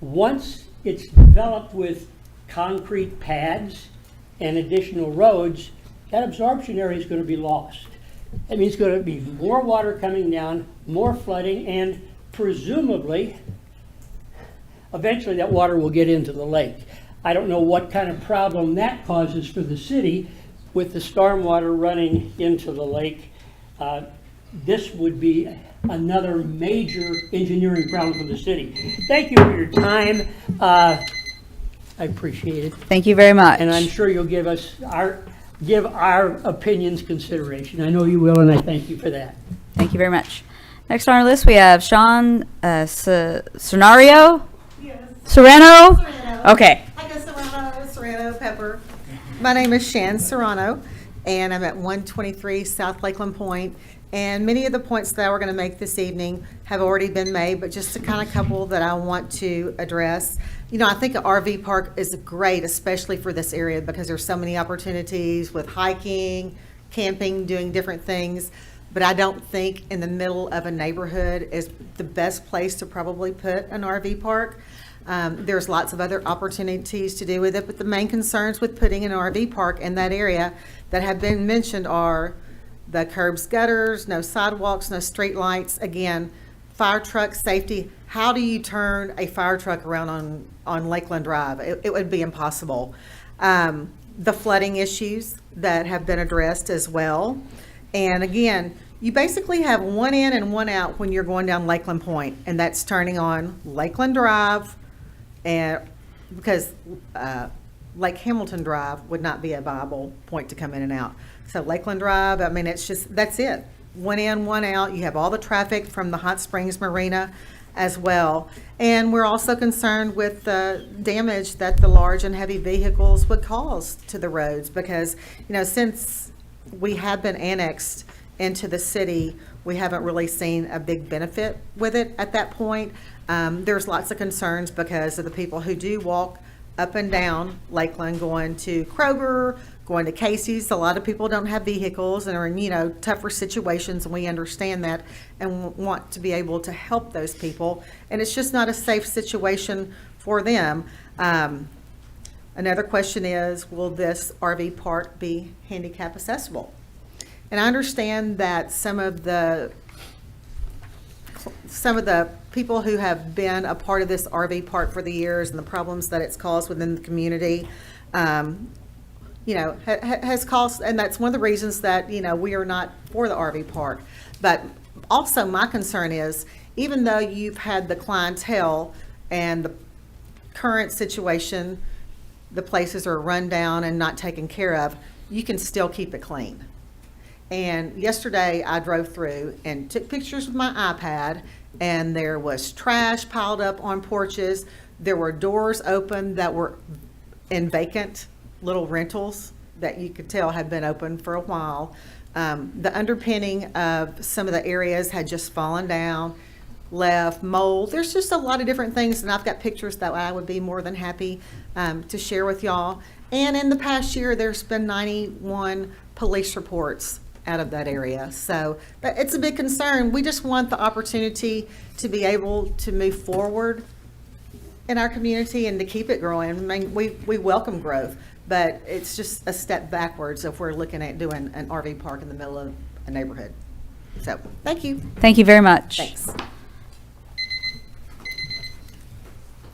Once it's developed with concrete pads and additional roads, that absorption area is going to be lost. That means going to be more water coming down, more flooding, and presumably, eventually that water will get into the lake. I don't know what kind of problem that causes for the city with the stormwater running into the lake. This would be another major engineering problem for the city. Thank you for your time. I appreciate it. Thank you very much. And I'm sure you'll give our opinions consideration. I know you will, and I thank you for that. Thank you very much. Next on our list, we have Sean Sernario? Yes. Serrano? Serrano. Okay. I go Serrano Pepper. My name is Shan Serrano, and I'm at 123 South Lakeland Point. And many of the points that we're going to make this evening have already been made, but just a kind of couple that I want to address. You know, I think an RV park is great, especially for this area, because there's so many opportunities with hiking, camping, doing different things. But I don't think in the middle of a neighborhood is the best place to probably put an RV park. There's lots of other opportunities to do with it, but the main concerns with putting an RV park in that area that have been mentioned are the curbs, gutters, no sidewalks, no street lights. Again, fire truck safety. How do you turn a fire truck around on Lakeland Drive? It would be impossible. The flooding issues that have been addressed as well. And again, you basically have one in and one out when you're going down Lakeland Point, and that's turning on Lakeland Drive, and because Lake Hamilton Drive would not be a viable point to come in and out. So Lakeland Drive, I mean, it's just, that's it. One in, one out. You have all the traffic from the Hot Springs Marina as well. And we're also concerned with the damage that the large and heavy vehicles would cause to the roads, because, you know, since we have been annexed into the city, we haven't really seen a big benefit with it at that point. There's lots of concerns because of the people who do walk up and down Lakeland going to Kroger, going to Casey's. A lot of people don't have vehicles and are in, you know, tougher situations, and we understand that and want to be able to help those people. And it's just not a safe situation for them. Another question is, will this RV park be handicap accessible? And I understand that some of the people who have been a part of this RV park for the years and the problems that it's caused within the community, you know, has caused, and that's one of the reasons that, you know, we are not for the RV park. But also my concern is, even though you've had the clientele and the current situation, the places are run down and not taken care of, you can still keep it clean. And yesterday I drove through and took pictures with my iPad, and there was trash piled up on porches. There were doors open that were in vacant little rentals that you could tell had been open for a while. The underpinning of some of the areas had just fallen down, left, mold. There's just a lot of different things, and I've got pictures that I would be more than happy to share with y'all. And in the past year, there's been 91 police reports out of that area. So it's a big concern. We just want the opportunity to be able to move forward in our community and to keep it growing. I mean, we welcome growth, but it's just a step backwards if we're looking at doing an RV park in the middle of a neighborhood. So, thank you. Thank you very much. Thanks.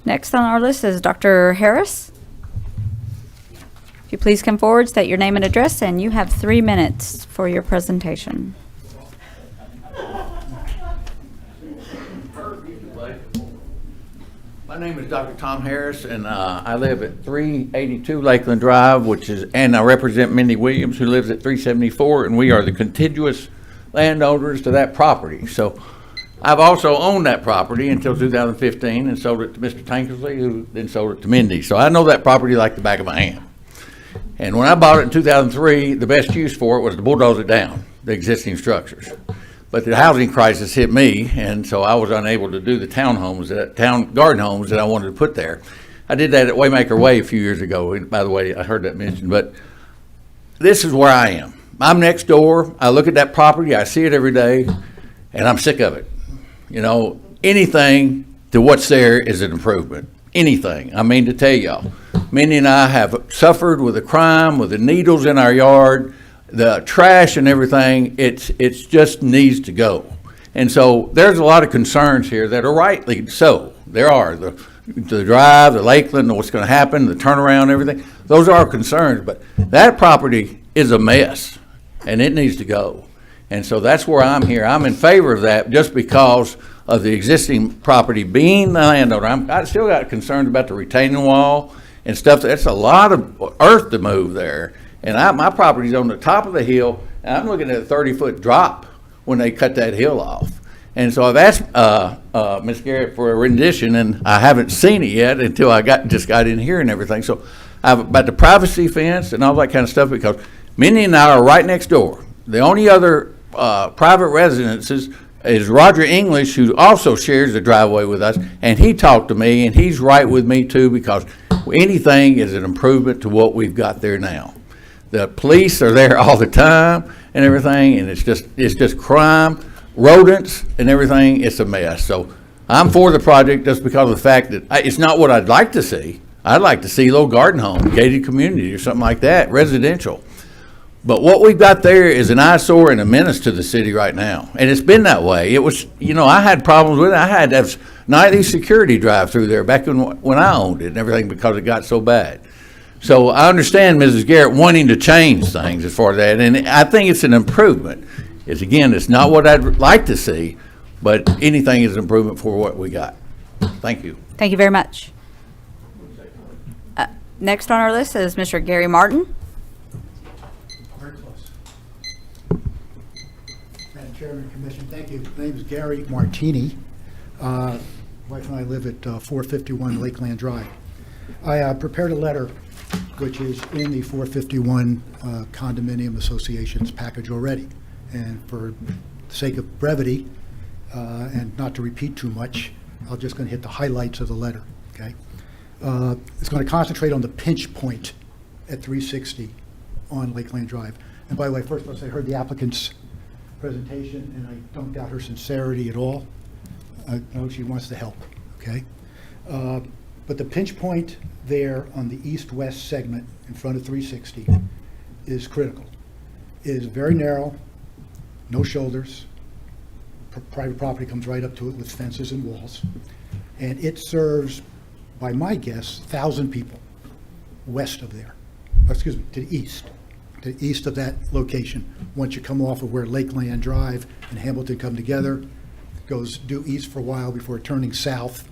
Next on our list is Dr. Harris. If you please come forward, state your name and address, and you have 3 minutes for your presentation. My name is Dr. Tom Harris, and I live at 382 Lakeland Drive, and I represent Mindy Williams, who lives at 374, and we are the contiguous landowners to that property. So I've also owned that property until 2015 and sold it to Mr. Tankersley, who then sold it to Mindy. So I know that property like the back of my hand. And when I bought it in 2003, the best use for it was to bulldoze it down, the existing structures. But the housing crisis hit me, and so I was unable to do the garden homes that I wanted to put there. I did that at Waymaker Way a few years ago. And by the way, I heard that mentioned, but this is where I am. I'm next door. I look at that property. I see it every day, and I'm sick of it. You know, anything to what's there is an improvement. Anything. I mean to tell y'all, Minnie and I have suffered with the crime, with the needles in our yard, the trash and everything. It's just needs to go. And so there's a lot of concerns here that are rightly so. There are the drive, the Lakeland, what's going to happen, the turnaround, everything. Those are our concerns, but that property is a mess and it needs to go. And so that's where I'm here. I'm in favor of that just because of the existing property being the landowner. I still got concerns about the retaining wall and stuff. That's a lot of earth to move there. And my property's on the top of the hill, and I'm looking at a 30-foot drop when they cut that hill off. And so I've asked Ms. Garrett for a rendition, and I haven't seen it yet until I just got in here and everything. So about the privacy fence and all that kind of stuff, because Minnie and I are right next door. The only other private residences is Roger English, who also shares the driveway with us, and he talked to me, and he's right with me too, because anything is an improvement to what we've got there now. The police are there all the time and everything, and it's just crime, rodents and everything. It's a mess. So I'm for the project just because of the fact that it's not what I'd like to see. I'd like to see a little garden home, gated community or something like that, residential. But what we've got there is an eyesore and a menace to the city right now. And it's been that way. It was, you know, I had problems with it. I had to have nightly security drive through there back when I owned it and everything because it got so bad. So I understand Mrs. Garrett wanting to change things as far as that, and I think it's an improvement. It's not what I'd like to see, but anything is an improvement for what we got. Thank you. Thank you very much. Next on our list is Mr. Gary Martin. Very close. Madam Chairman, Commission, thank you. My name is Gary Martini. Wife and I live at 451 Lakeland Drive. I prepared a letter which is in the 451 Condominium Association's package already. And for the sake of brevity, and not to repeat too much, I'm just going to hit the highlights of the letter, okay? It's going to concentrate on the pinch point at 360 on Lakeland Drive. And by the way, first let's say I heard the applicant's presentation, and I don't doubt her sincerity at all. I know she wants to help, okay? But the pinch point there on the east-west segment in front of 360 is critical. It is very narrow, no shoulders. Private property comes right up to it with fences and walls. And it serves, by my guess, 1,000 people west of there. Excuse me, to the east of that location. Once you come off of where Lakeland Drive and Hamilton come together, goes due east for a while before turning south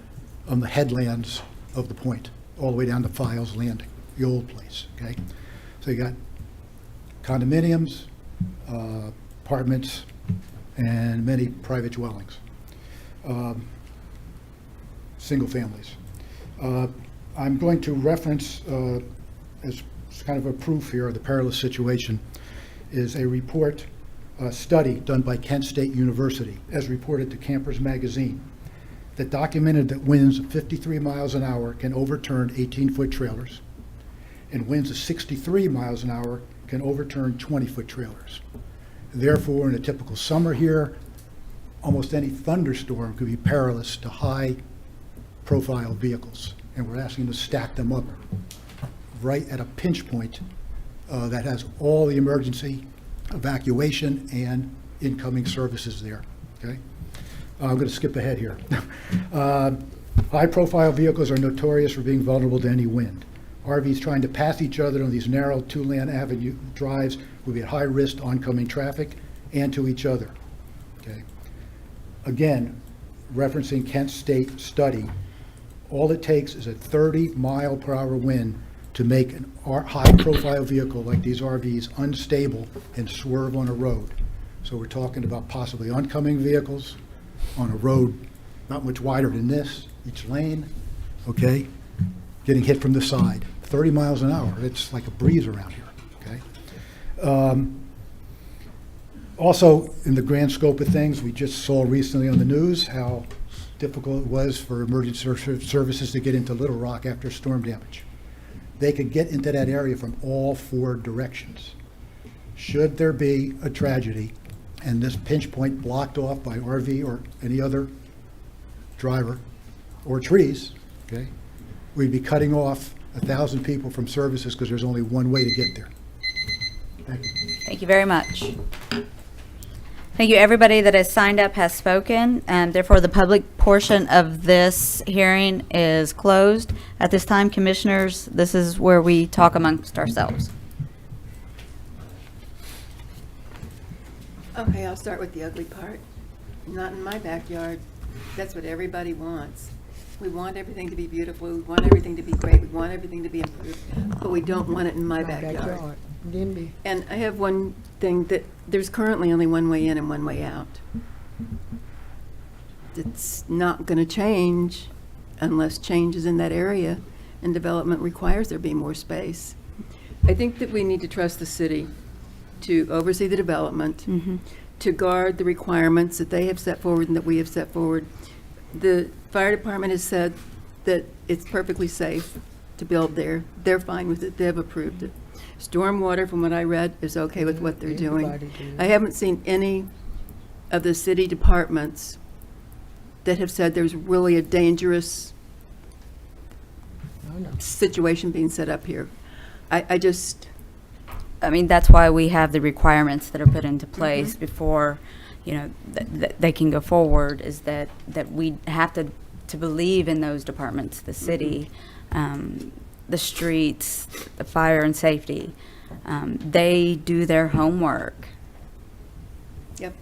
on the headlands of the point, all the way down to Files Landing, the old place, okay? So you got condominiums, apartments, and many private dwellings, single families. I'm going to reference, as kind of a proof here of the perilous situation, is a report, study done by Kent State University, as reported to Campers Magazine, that documented that winds of 53 miles an hour can overturn 18-foot trailers, and winds of 63 miles an hour can overturn 20-foot trailers. Therefore, in a typical summer here, almost any thunderstorm could be perilous to high-profile vehicles, and we're asking to stack them up right at a pinch point that has all the emergency evacuation and incoming services there, okay? I'm going to skip ahead here. High-profile vehicles are notorious for being vulnerable to any wind. RVs trying to pass each other on these narrow two-lane avenue drives will be at high risk to oncoming traffic and to each other. Okay. Again, referencing Kent State study, all it takes is a 30-mile-per-hour wind to make a high-profile vehicle like these RVs unstable and swerve on a road. So we're talking about possibly oncoming vehicles on a road not much wider than this, each lane, okay, getting hit from the side. 30 miles an hour, it's like a breeze around here, okay? Also, in the grand scope of things, we just saw recently on the news how difficult it was for emergency services to get into Little Rock after storm damage. They could get into that area from all 4 directions. Should there be a tragedy and this pinch point blocked off by RV or any other driver or trees, okay, we'd be cutting off 1,000 people from services because there's only one way to get there. Thank you. Thank you very much. Thank you. Everybody that has signed up has spoken, and therefore the public portion of this hearing is closed. At this time, commissioners, this is where we talk amongst ourselves. Okay, I'll start with the ugly part. Not in my backyard. That's what everybody wants. We want everything to be beautiful, we want everything to be great, we want everything to be improved, but we don't want it in my backyard. And I have one thing, that there's currently only one way in and one way out. It's not gonna change unless change is in that area and development requires there be more space. I think that we need to trust the city to oversee the development, to guard the requirements that they have set forward and that we have set forward. The fire department has said that it's perfectly safe to build there. They're fine with it. They've approved it. Stormwater, from what I read, is okay with what they're doing. I haven't seen any of the city departments that have said there's really a dangerous situation being set up here. I mean, that's why we have the requirements that are put into place before, you know, they can go forward, is that we have to believe in those departments, the city, the streets, the fire and safety. They do their homework. Yep.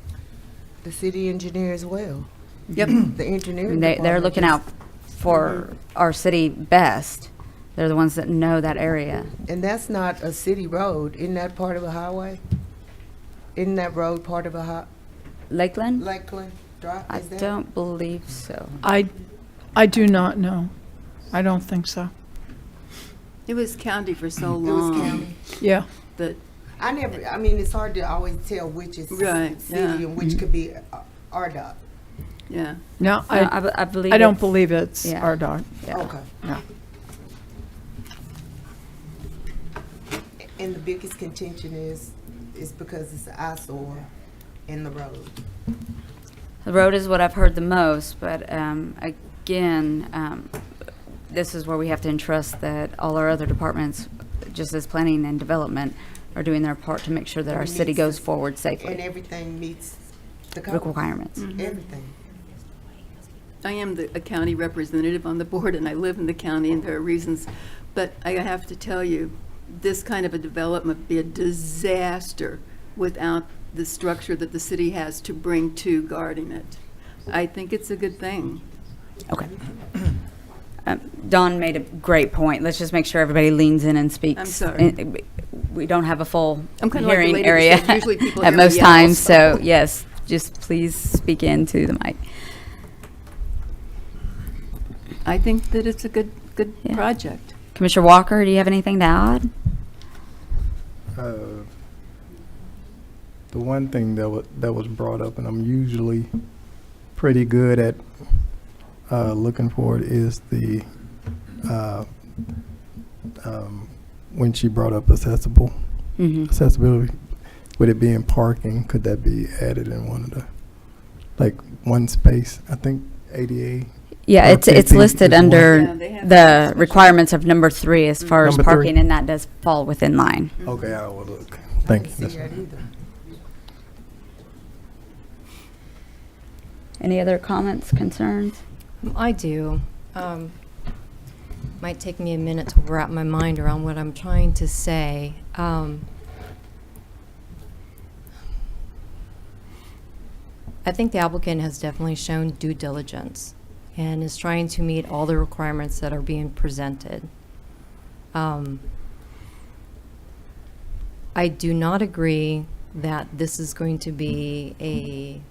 The city engineer as well. Yep. The engineer. They're looking out for our city best. They're the ones that know that area. And that's not a city road. Isn't that part of a highway? Isn't that road part of a Lakeland? Lakeland Drive? I Is that? don't believe so. I do not know. I don't think so. It was county for so It long. was county. Yeah. But I mean, it's hard to always tell which is Right, city yeah. and which could be RDOT. yeah. No, I believe I don't it's- believe it's yeah. RDOT. Okay. No. And the biggest contention is because it's an eyesore in the road. The road is what I've heard the most, but again, this is where we have to entrust that all our other departments, just as planning and development, are doing their part to make sure that our city goes forward And safely. everything meets the code. Requirements. Everything. I am a county representative on the board, and I live in the county, and there are reasons. But I have to tell you, this kind of a development would be a disaster without the structure that the city has to bring to guarding it. I think it's a good thing. Okay. Dawn made a great point. Let's just make sure everybody leans in and speaks. I'm sorry. We don't have a full I'm kinda like the hearing lady that area said usually people at hear me most yell, times, so- so yes, just please speak into the mic. I think that it's a good project. Commissioner Walker, do you have anything to add? The one thing that was brought up, and I'm usually pretty good at looking for it, is the when she brought up accessibility, with it being parking, could that be added in one of the, like, one space? I think ADA. Yeah, it's 15 listed is one. under Yeah, they have the requirements of number 3 as far as Number 3. parking, and that does fall within line. Okay, I will look. Thank you. See That's that fine. either. Any other comments, concerns? I do. Might take me a minute to wrap my mind around what I'm trying to say. I think the applicant has definitely shown due diligence and is trying to meet all the requirements that are being presented. I do not agree that this is going to be a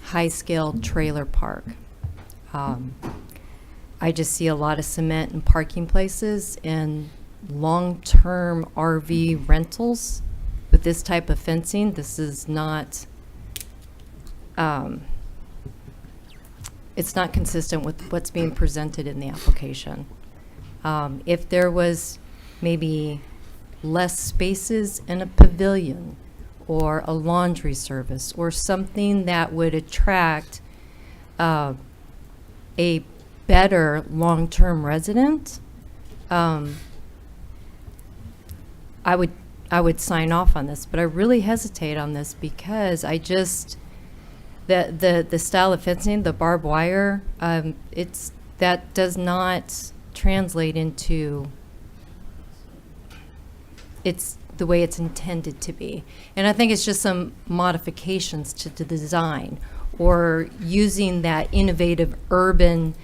high-scale trailer park. I just see a lot of cement and parking places and long-term RV rentals with this type of fencing, this is not, it's not consistent with what's being presented in the application. If there was maybe less spaces in a pavilion or a laundry service or something that would attract a better long-term resident, I would sign off on this, but I really hesitate on this because I just, the style of fencing, the barbed wire, that does not translate into it's the way it's intended to be. And I think it's just some modifications to the design or using that innovative urban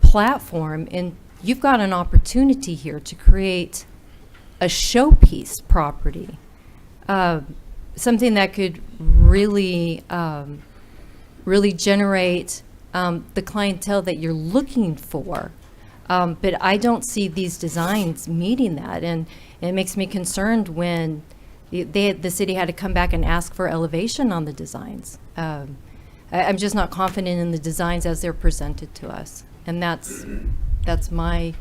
platform. And you've got an opportunity here to create a showpiece property, something that could really, really generate the clientele that you're looking for. But I don't see these designs meeting that, and it makes me concerned when the city had to come back and ask for elevation on the designs. I'm just not confident in the designs as they're presented to us, and that's my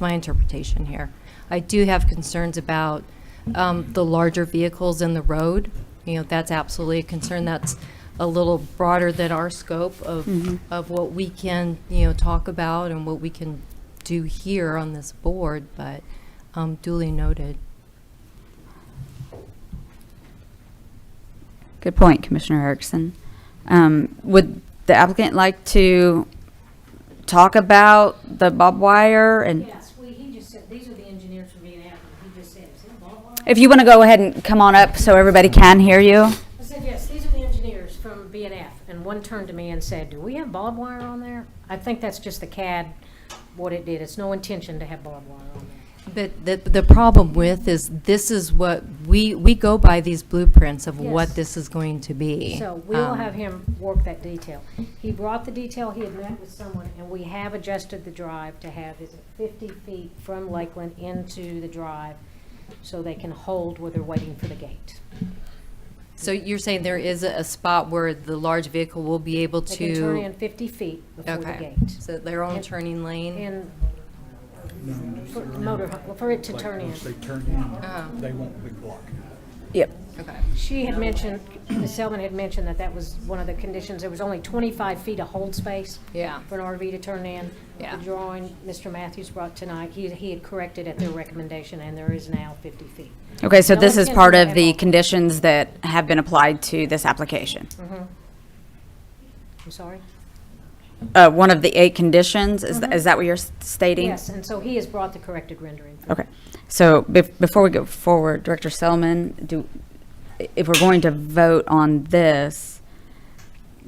interpretation here. I do have concerns about the larger vehicles in the road. You know, that's absolutely a concern. That's a little broader than our scope of what we can, talk about and what we can do here on this board, but duly noted. Good point, Commissioner Erickson. Would the applicant like to talk about the barbed wire? And Yes, he just said, these are the engineers from BNF, and he just said, is it barbed wire? if you want to go ahead and come on up so everybody can hear you. I said, yes, these are the engineers from BNF, and one turned to me and said, do we have barbed wire on there? I think that's just the CAD, what it did. It's no intention to have barbed wire on there. But the problem with is this is what we go by these blueprints of what Yes. this is going to be. So we'll have him work that detail. He brought the detail, he had met with someone, and we have adjusted the drive to have, is it 50 feet from Lakeland into the drive, so they can hold where they're waiting for the gate. So you're saying there is a spot where the large vehicle will be able They to can turn in 50 feet before the Okay. gate. So their own And- turning lane? And for it to turn in. Once they turn in, they won't be blocked. Yep. Okay. She had mentioned, Ms. Selman had mentioned that was one of the conditions. There was only 25 feet of hold space. Yeah. For an RV to turn in. Yeah. The drawing Mr. Matthews brought tonight, he had corrected at their recommendation, and there is now 50 feet. Okay, so No this is intention part to of have the all- conditions that have been applied to this application. I'm sorry? One of the 8 conditions, is that what you're stating? Yes, and so he has brought the corrected rendering. Okay, so before we go forward, Director Selman, if we're going to vote on this,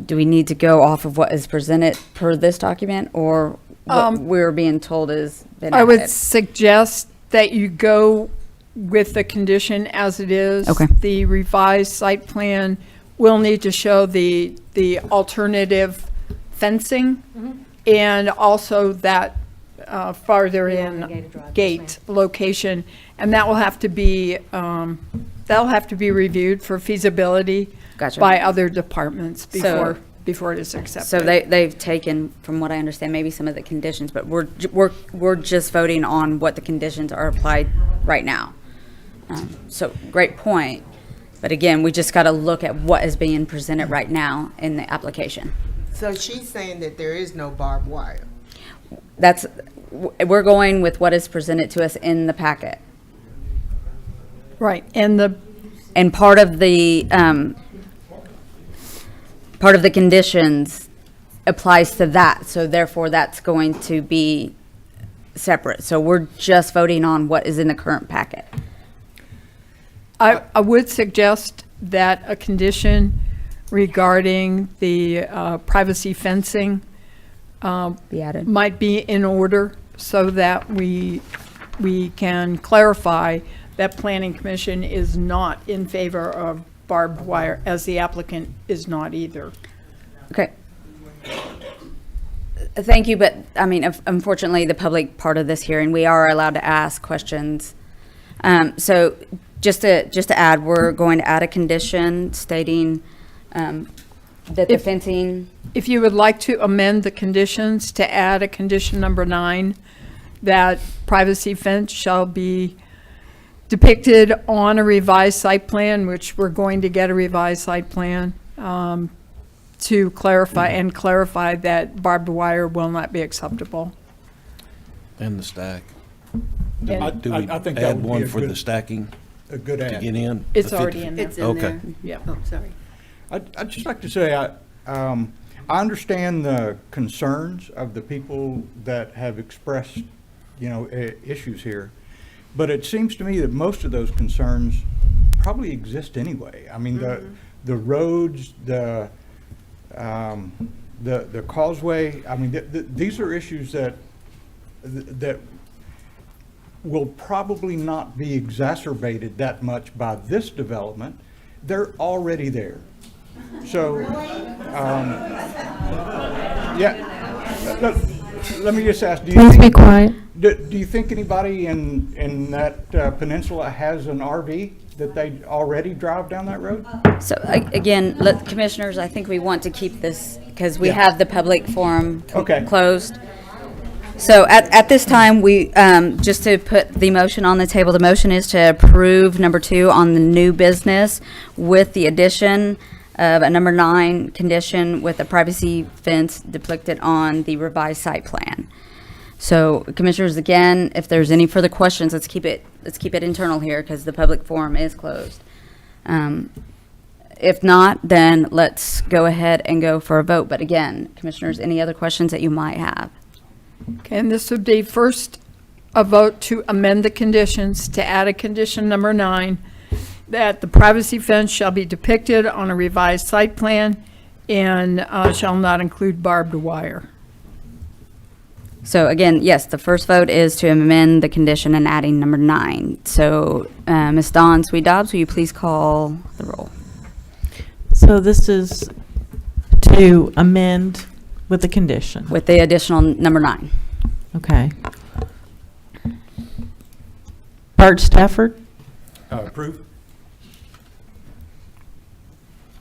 do we need to go off of what is presented per this document, or what we're being told is been I would added? suggest that you go with the condition as it is. Okay. The revised site plan will need to show the alternative fencing and also that farther in Elongated drive, yes, gate location. And that will have to be, that'll have to be reviewed for feasibility Gotcha. by other departments So- before it is accepted. So they've taken, from what I understand, maybe some of the conditions, but we're just voting on what the conditions are applied right now. So great point, but again, we just got to look at what is being presented right now in the application. So she's saying that there is no barbed wire. We're going with what is presented to us in the packet. Right, and part of the conditions applies to that, so therefore that's going to be separate. So we're just voting on what is in the current packet. I would suggest that a condition regarding the privacy fencing be added. might be in order so that we can clarify that Planning Commission is not in favor of barbed wire, as the applicant is not either. Okay. Thank you, but I mean, unfortunately, the public part of this hearing, we are allowed to ask questions So just to add, we're going to add a condition stating that the fencing, If you would like to amend the conditions to add a condition number 9, that privacy fence shall be depicted on a revised site plan, which we're going to get a revised site plan, to clarify that barbed wire will not be acceptable. And the stack. And Do we I think that add would be one a for the good- stacking a good to add. get in? It's The already 50 in there. It's in Okay. there. Yeah. Oh, sorry. I'd just like to say, I understand the concerns of the people that have expressed, issues here, but it seems to me that most of those concerns probably exist anyway. I mean, the roads, the causeway, I mean, these are issues that will probably not be exacerbated that much by this development. They're already there. So, let me just ask, do you Please think, be quiet. Do you think anybody in that peninsula has an RV that they already drive down that road? so again, commissioners, I think we want to keep this, because we Yeah. have the public forum Okay. closed. So at this time, we, just to put the motion on the table, the motion is to approve number 2 on the new business with the addition of a number 9 condition with a privacy fence depicted on the revised site plan. So commissioners, again, if there's any further questions, let's keep it internal here because the public forum is closed. If not, then let's go ahead and go for a vote. But again, commissioners, any other questions that you might have? Okay, and this would be first a vote to amend the conditions to add a condition number 9, that the privacy fence shall be depicted on a revised site plan and shall not include barbed wire. So again, yes, the first vote is to amend the condition and adding number 9. So Ms. Dawn Sweet Dobbs, will you please call the roll? So this is to amend with the condition. With the additional number 9. Okay. Bart Stafford, Approve?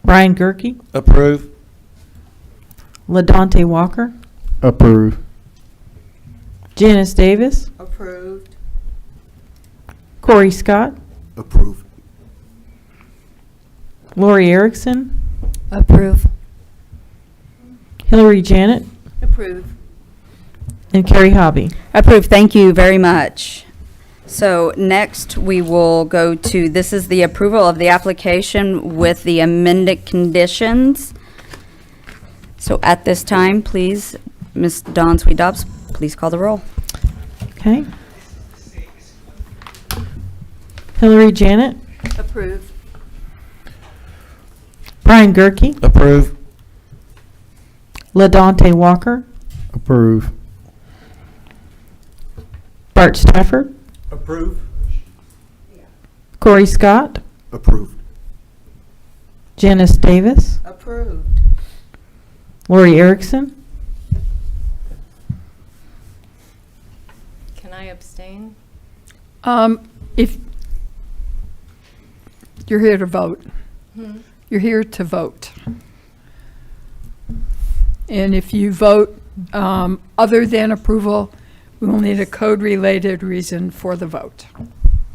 Brian Gerke, Approve. LaDonte Walker, Approve. Janice Davis, Approved. Corey Scott, Approve. Lori Erickson, Approve. Hillary Janet, Approve. and Carrie Hobby. Approved. Thank you very much. So next, we will go to, this is the approval of the application with the amended conditions. So at this time, please, Ms. Dawn Sweet Dobbs, please call the roll. Okay. Hillary Janet, Approve. Brian Gerke, Approve. LaDonte Walker, Approve. Bart Stafford, Approve? Corey Scott, Approved. Janice Davis, Approved. Lori Erickson, Can I abstain? If you're here to vote, Hmm. you're here to vote. And if you vote other than approval, we will need a code-related reason for the vote.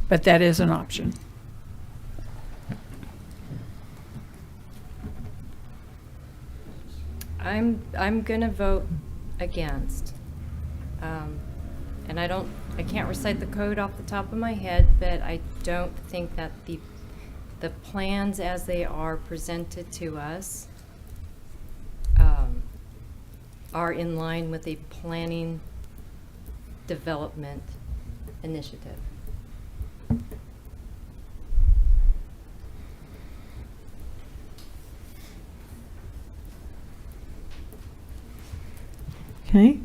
But that is an option. I'm gonna vote against. And I can't recite the code off the top of my head, but I don't think that the plans as they are presented to us are in line with a planning development initiative. okay,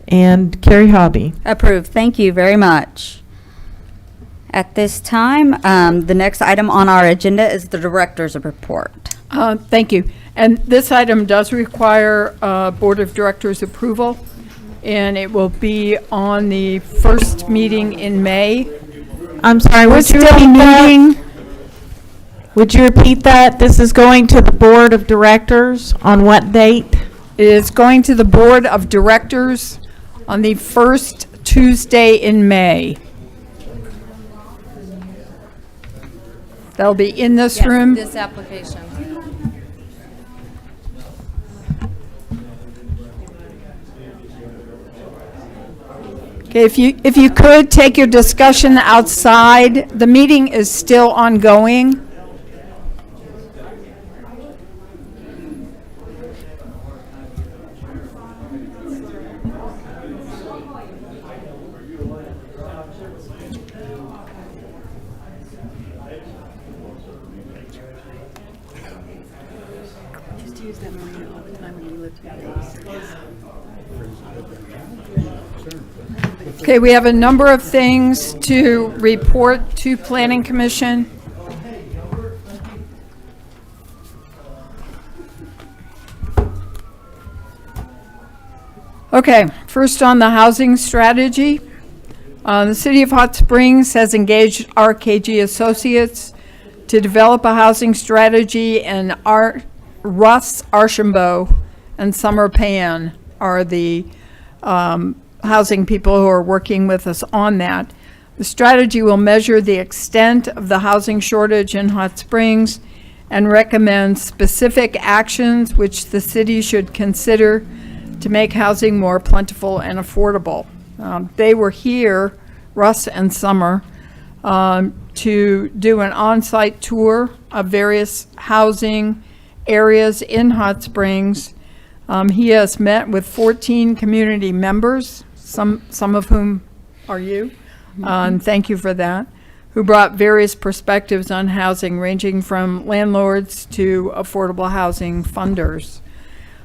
and Carrie Hobby. Approved. Thank you very much. At this time, the next item on our agenda is the director's report. Thank you. And this item does require Board of Directors approval, and it will be on the first meeting in May. I'm sorry, We're would you still repeat that? meeting. Would you repeat that? This is going to the Board of Directors on what date? It is going to the Board of Directors on the first Tuesday in May. They'll be in this room. This application. Okay, if you could take your discussion outside, the meeting is still ongoing. Just use that marina all the time when you lift your face. Okay, we have a number of things to report to Planning Commission. Okay, first on the housing strategy. The City of Hot Springs has engaged RKG Associates to develop a housing strategy, and Russ Archambault and Summer Pan are the housing people who are working with us on that. The strategy will measure the extent of the housing shortage in Hot Springs and recommend specific actions which the city should consider to make housing more plentiful and affordable. They were here, Russ and Summer, to do an on-site tour of various housing areas in Hot Springs. He has met with 14 community members, some of whom are you, and thank you for that, who brought various perspectives on housing, ranging from landlords to affordable housing funders.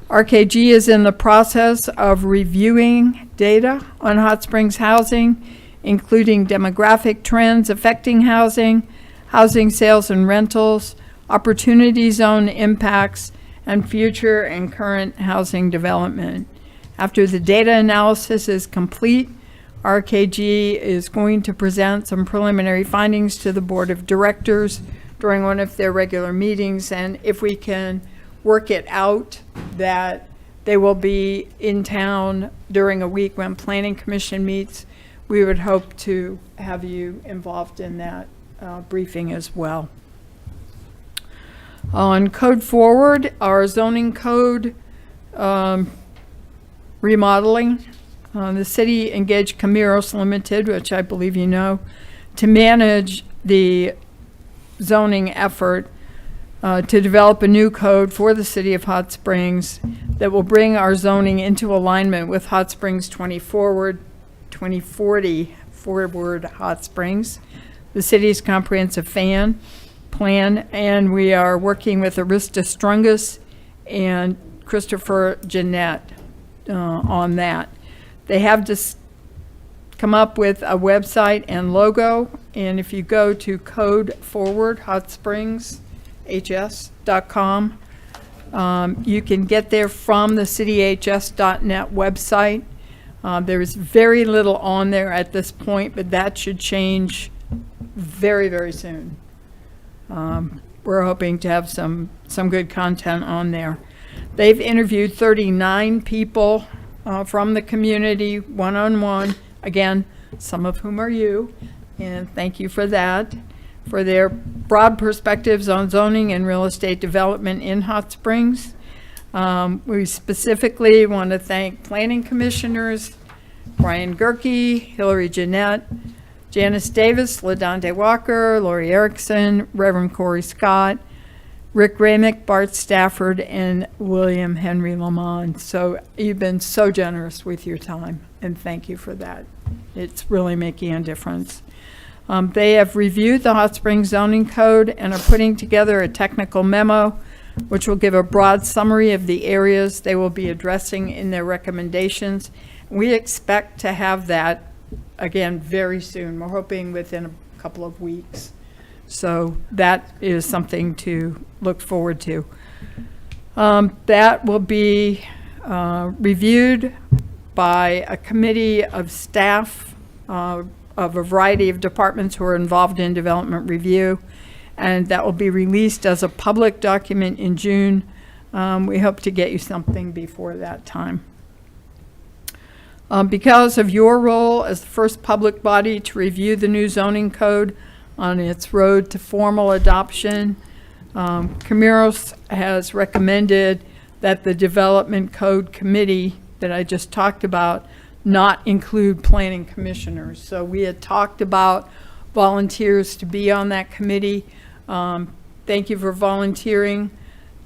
RKG is in the process of reviewing data on Hot Springs housing, including demographic trends affecting housing, housing sales and rentals, opportunity zone impacts, and future and current housing development. After the data analysis is complete, RKG is going to present some preliminary findings to the Board of Directors during one of their regular meetings, and if we can work it out that they will be in town during a week when Planning Commission meets, we would hope to have you involved in that briefing as well. On Code Forward, our zoning code remodeling, the city engaged Camiros Limited, which I believe you know, to manage the zoning effort to develop a new code for the city of Hot Springs that will bring our zoning into alignment with Hot Springs 2040 Forward Hot Springs, the city's comprehensive plan, and we are working with Arista Strungus and Christopher Jeanette on that. They have just come up with a website and logo, and if you go to Code Forward Hot Springs hs.com. You can get there from the cityhs.net website. There's very little on there at this point, but that should change very, very soon. We're hoping to have some good content on there. They've interviewed 39 people from the community, one-on-one. Again, some of whom are you, and thank you for that, for their broad perspectives on zoning and real estate development in Hot Springs. We specifically want to thank planning commissioners, Brian Gerke, Hillary Jeanette, Janice Davis, LaDonde Walker, Lori Erickson, Reverend Corey Scott, Rick Ramick, Bart Stafford, and William Henry Lamont. So you've been so generous with your time, and thank you for that. It's really making a difference. They have reviewed the Hot Springs zoning code and are putting together a technical memo which will give a broad summary of the areas they will be addressing in their recommendations. We expect to have that, again, very soon. We're hoping within a couple of weeks. So that is something to look forward to. That will be reviewed by a committee of staff of a variety of departments who are involved in development review, and that will be released as a public document in June. We hope to get you something before that time. Because of your role as the first public body to review the new zoning code on its road to formal adoption, Camiros has recommended that the Development Code Committee that I just talked about not include planning commissioners. So we had talked about volunteers to be on that committee. Thank you for volunteering.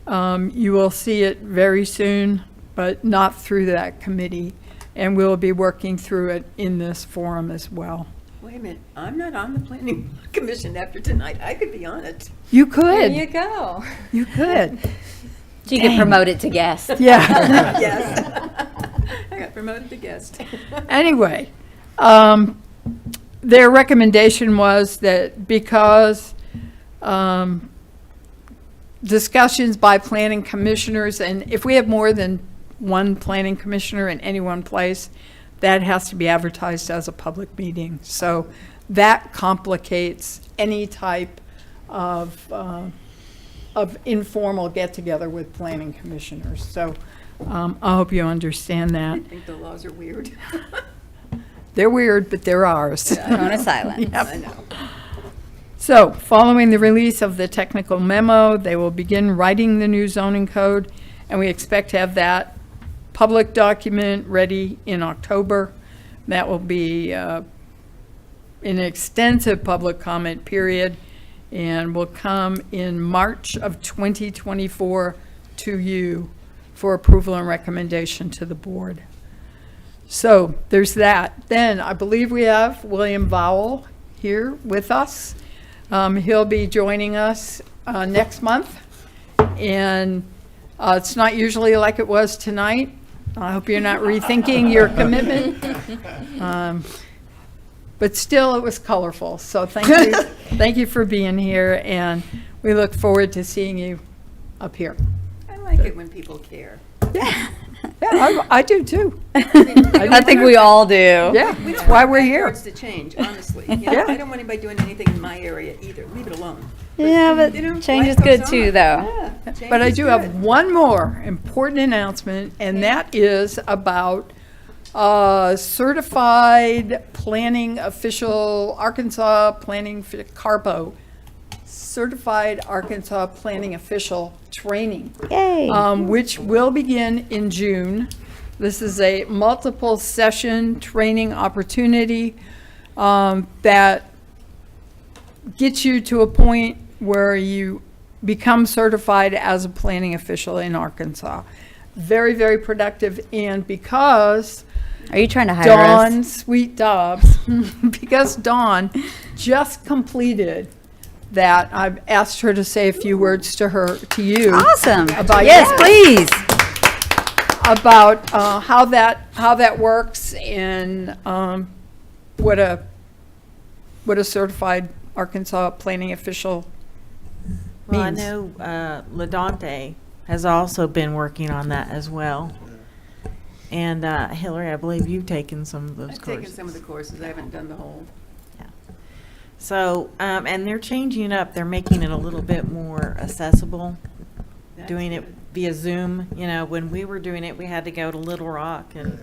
You will see it very soon, but not through that committee. And we'll be working through it in this forum as well. Wait a minute, I'm not on the planning commission after tonight. I could be on it. You could. There you go. You could. You get promoted to guest. Yeah. Yes. I got promoted to guest. Anyway, their recommendation was that because discussions by planning commissioners, and if we have more than one planning commissioner in any one place, that has to be advertised as a public meeting. So that complicates any type of informal get-together with planning commissioners. So I hope you understand that. I think the laws are weird. They're weird, but they're ours. Corona silence. Yep. I know. So, following the release of the technical memo, they will begin writing the new zoning code, and we expect to have that public document ready in October. That will be an extensive public comment period, and will come in March of 2024 to you for approval and recommendation to the board. So there's that. Then I believe we have William Vowell here with us. He'll be joining us next month, and it's not usually like it was tonight. I hope you're not rethinking your commitment. But still, it was colorful. So thank you. Thank you for being here, and we look forward to seeing you up here. I like it when people care. Yeah, I do too. I think we all do. Yeah, We that's don't why want we're here. backyards to change, honestly. You know, Yeah. I don't want anybody doing anything in my area either. Leave it alone. Yeah, but you know, change life is good goes too, on. though. Yeah, change But I is do good. have one more important announcement, and that is about certified planning official, Arkansas Planning, CARPO, Certified Arkansas Planning Official Training. Yay. Which will begin in June. This is a multiple session training opportunity that gets you to a point where you become certified as a planning official in Arkansas. Very, very productive, and because Are you trying to hire us? Dawn Sweet Dobbs, because Dawn just completed that, I've asked her to say a few words to you. Awesome. About Yes, please. about how that works, and what a certified Arkansas planning official Well, I means. know LaDante has also been working on that as well. And Hillary, I believe you've taken some of those I've courses. taken some of the courses. I haven't done the whole. So, and they're changing it up. They're making it a little bit more accessible, doing it via Zoom. You know, when we were doing it, we had to go to Little Rock and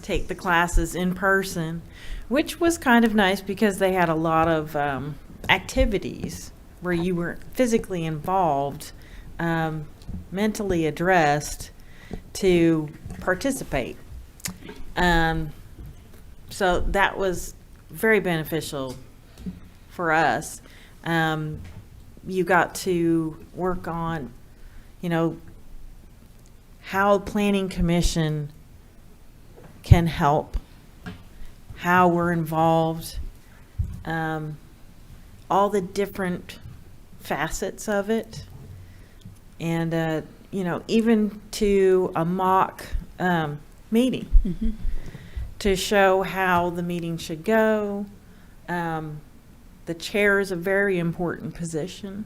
take the classes in person, which was kind of nice because they had a lot of activities where you were physically involved, mentally addressed to participate. So that was very beneficial for us. You got to work on, you know, how Planning Commission can help, how we're involved, all the different facets of it, and you know, even to a mock meeting to show how the meeting should go. The chair is a very important position.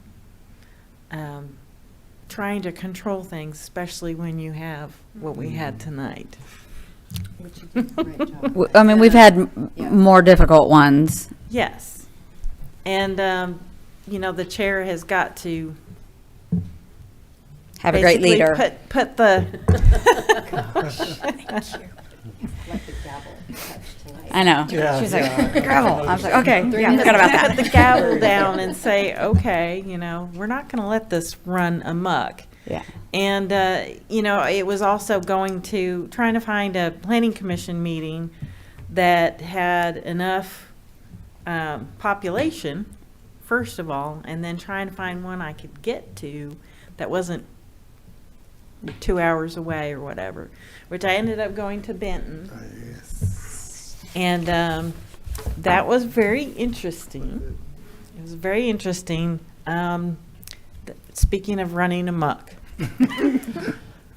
Trying to control things, especially when you have what we had tonight. I mean, we've had more difficult ones. Yes. And, you know, the chair has got to Have a great basically leader. Put the. I know. Yeah, She's yeah. like, gravel. I was like, okay, yeah, I forgot about that. Put the gavel down and say, okay, you know, we're not going to let this run amok. Yeah. And, you know, it was also trying to find a planning commission meeting that had enough population, first of all, and then trying to find one I could get to that wasn't 2 hours away or whatever, which I ended up going to Benton. And that was very interesting. It was very interesting. Speaking of running amok.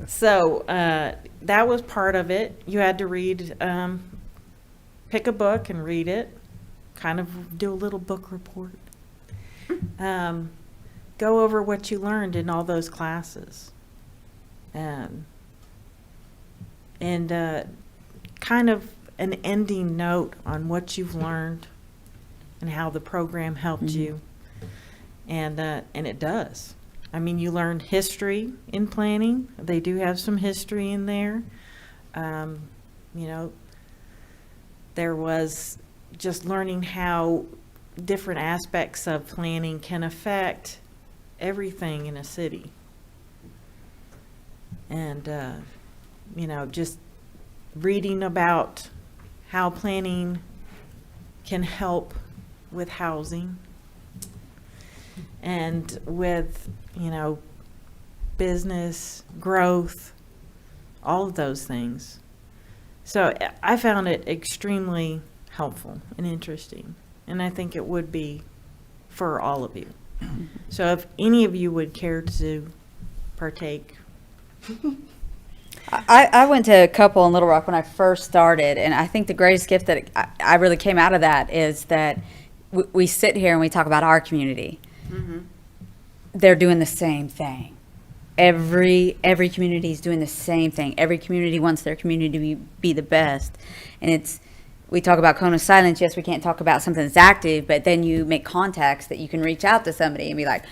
So that was part of it. You had to read, pick a book and read it, kind of do a little book report. Go over what you learned in all those classes. And kind of an ending note on what you've learned and how the program helped you. And it does. I mean, you learned history in planning. They do have some history in there. You know, there was just learning how different aspects of planning can affect everything in a city. And, you know, just reading about how planning can help with housing and with, you know, business growth, all of those things. So I found it extremely helpful and interesting, and I think it would be for all of you. So if any of you would care to partake. I went to a couple in Little Rock when I first started, and I think the greatest gift that I really came out of that is that we sit here and we talk about our community. They're doing the same thing. Every community is doing the same thing. Every community wants their community to be the best. And we talk about cone of silence. Yes, we can't talk about something that's active, but then you make contacts that you can reach out to somebody and be like,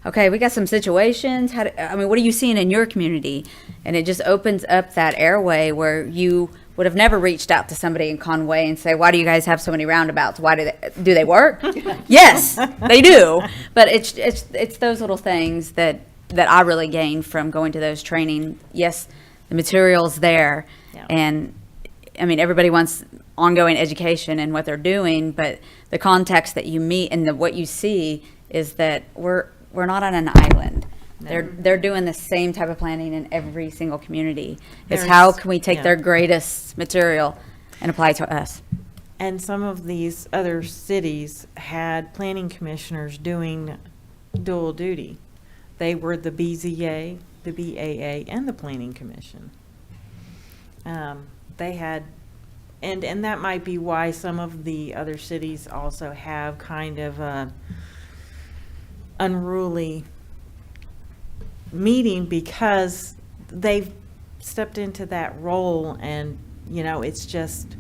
okay, we got some situations. What are you seeing in your community? And it just opens up that airway where you would have never reached out to somebody in Conway and say, why do you guys have so many roundabouts? Why do they work? Yes, they do. But it's those little things that I really gained from going to those training. Yes, the material's there. Yeah. And I mean, everybody wants ongoing education and what they're doing, but the context that you meet and what you see is that we're not on an island. No. They're doing the same type of planning in every single community. It's There's- how can we take yeah. their greatest material and apply it to us? And some of these other cities had planning commissioners doing dual duty. They were the BZA, the BAA, and the Planning Commission. They had, and that might be why some of the other cities also have kind of a unruly meeting because they've stepped into that role and, you know, it's just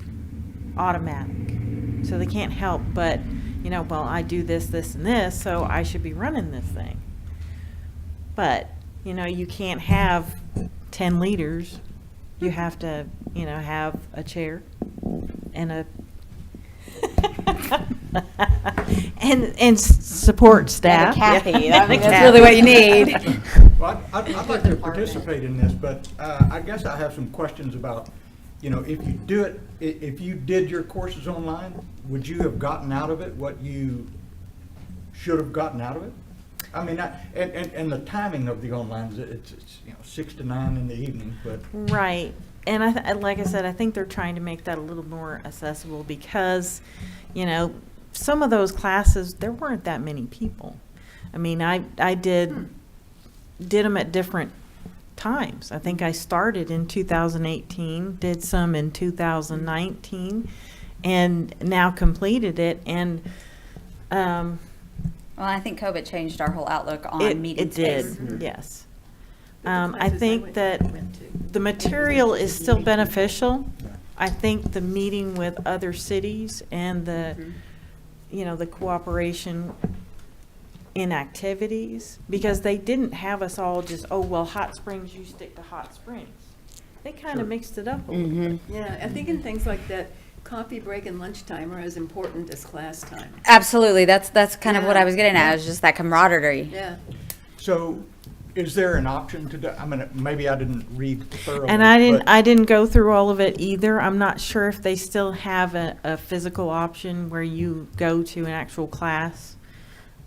automatic. So they can't help but, you know, well, I do this, this, and this, so I should be running this thing. But, you know, you can't have 10 leaders. You have to, you know, have a chair and a and support staff. And a Kathy. Yeah. I mean, that's really what you need. Well, I'd like to participate in this, but I guess I have some questions about, you know, if you do it, if you did your courses online, would you have gotten out of it what you should have gotten out of it? I mean, and the timing of the online, it's you know, 6 to 9 in the evening, but. Right. And like I said, I think they're trying to make that a little more accessible because, you know, some of those classes, there weren't that many people. I mean, I did them at different times. I think I started in 2018, did some in 2019, and now completed it. And Well, I think COVID changed our whole outlook on meeting it did, space. yes. I think that the material is still beneficial. I think the meeting with other cities and the, you know, the cooperation in activities, because they didn't have us all just, oh, well, Hot Springs, you stick to Hot Springs. They kind of mixed it up a little bit. Yeah, I think in things like that, coffee break and lunchtime are as important as class time. Absolutely. That's kind of what Yeah. I was getting at, is just that camaraderie. Yeah. So is there an option to do, I mean, maybe I didn't read thoroughly. And I but- didn't go through all of it either. I'm not sure if they still have a physical option where you go to an actual class.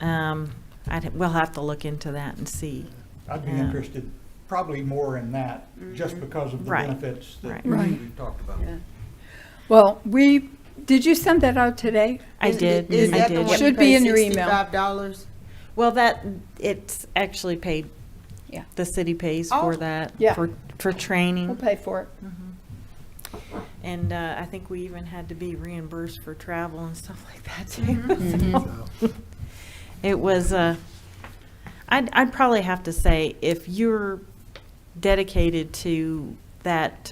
We'll have to look into that and see. I'd be Yeah. interested probably more in that, just because of the Right. benefits that Right. we've talked about. Yeah. Well, did you send that out today? I did. Is I that the did. one you Should be pay in your email. $65? Well, it's actually paid. Yeah. The city pays Oh. for that. Yeah. For We'll training. pay for it. And I think we even had to be reimbursed for travel and stuff like that too. So, it was, I'd probably have to say, if you're dedicated to that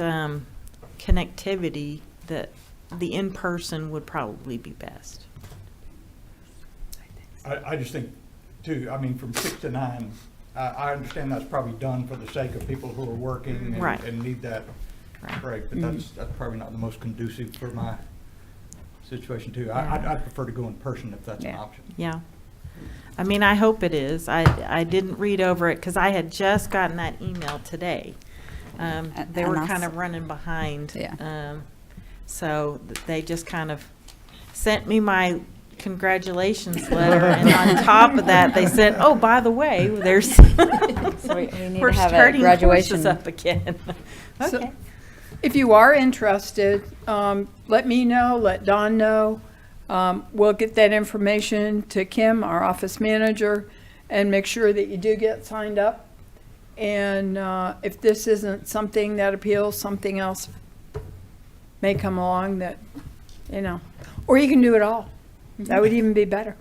connectivity, that the in-person would probably be best. I just think too, I mean, from 6 to 9, I understand that's probably done for the sake of people who are working Right. and need that break, but that's probably not the most conducive for my situation too. I'd prefer to go in person if that's an option. Yeah. I mean, I hope it is. I didn't read over it because I had just gotten that email today. They And were I'll kind s- of running behind. Yeah. So they just kind of sent me my congratulations letter, and on top of that, they said, "Oh, by the way, there's So we need we're to have a starting graduation. courses up again." So, Okay. if you are interested, let me know, let Don know. We'll get that information to Kim, our office manager, and make sure that you do get signed up. And if this isn't something that appeals, something else may come along that, or you can do it all. That would even be better.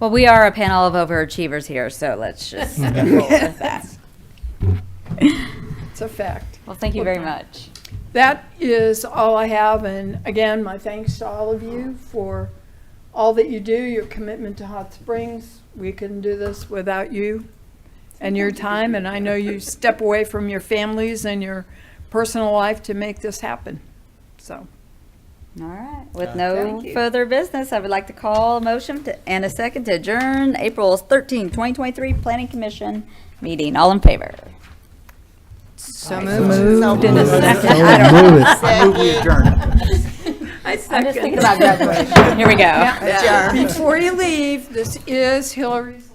Well, we are a panel of overachievers here, so let's just roll with that. It's a fact. Well, thank you very much. That is all I have, and again, my thanks to all of you for all that you do, your commitment to Hot Springs. We couldn't do this without you and your time, and I know you step away from your families and your personal life to make this happen, so. All right. With no Thank you. further business, I would like to call a motion and a second to adjourn April 13, 2023 Planning Commission meeting. All in favor? So moved in a second. Move we adjourn. I'm just thinking about graduation. Here we go. Before you leave, this is Hillary's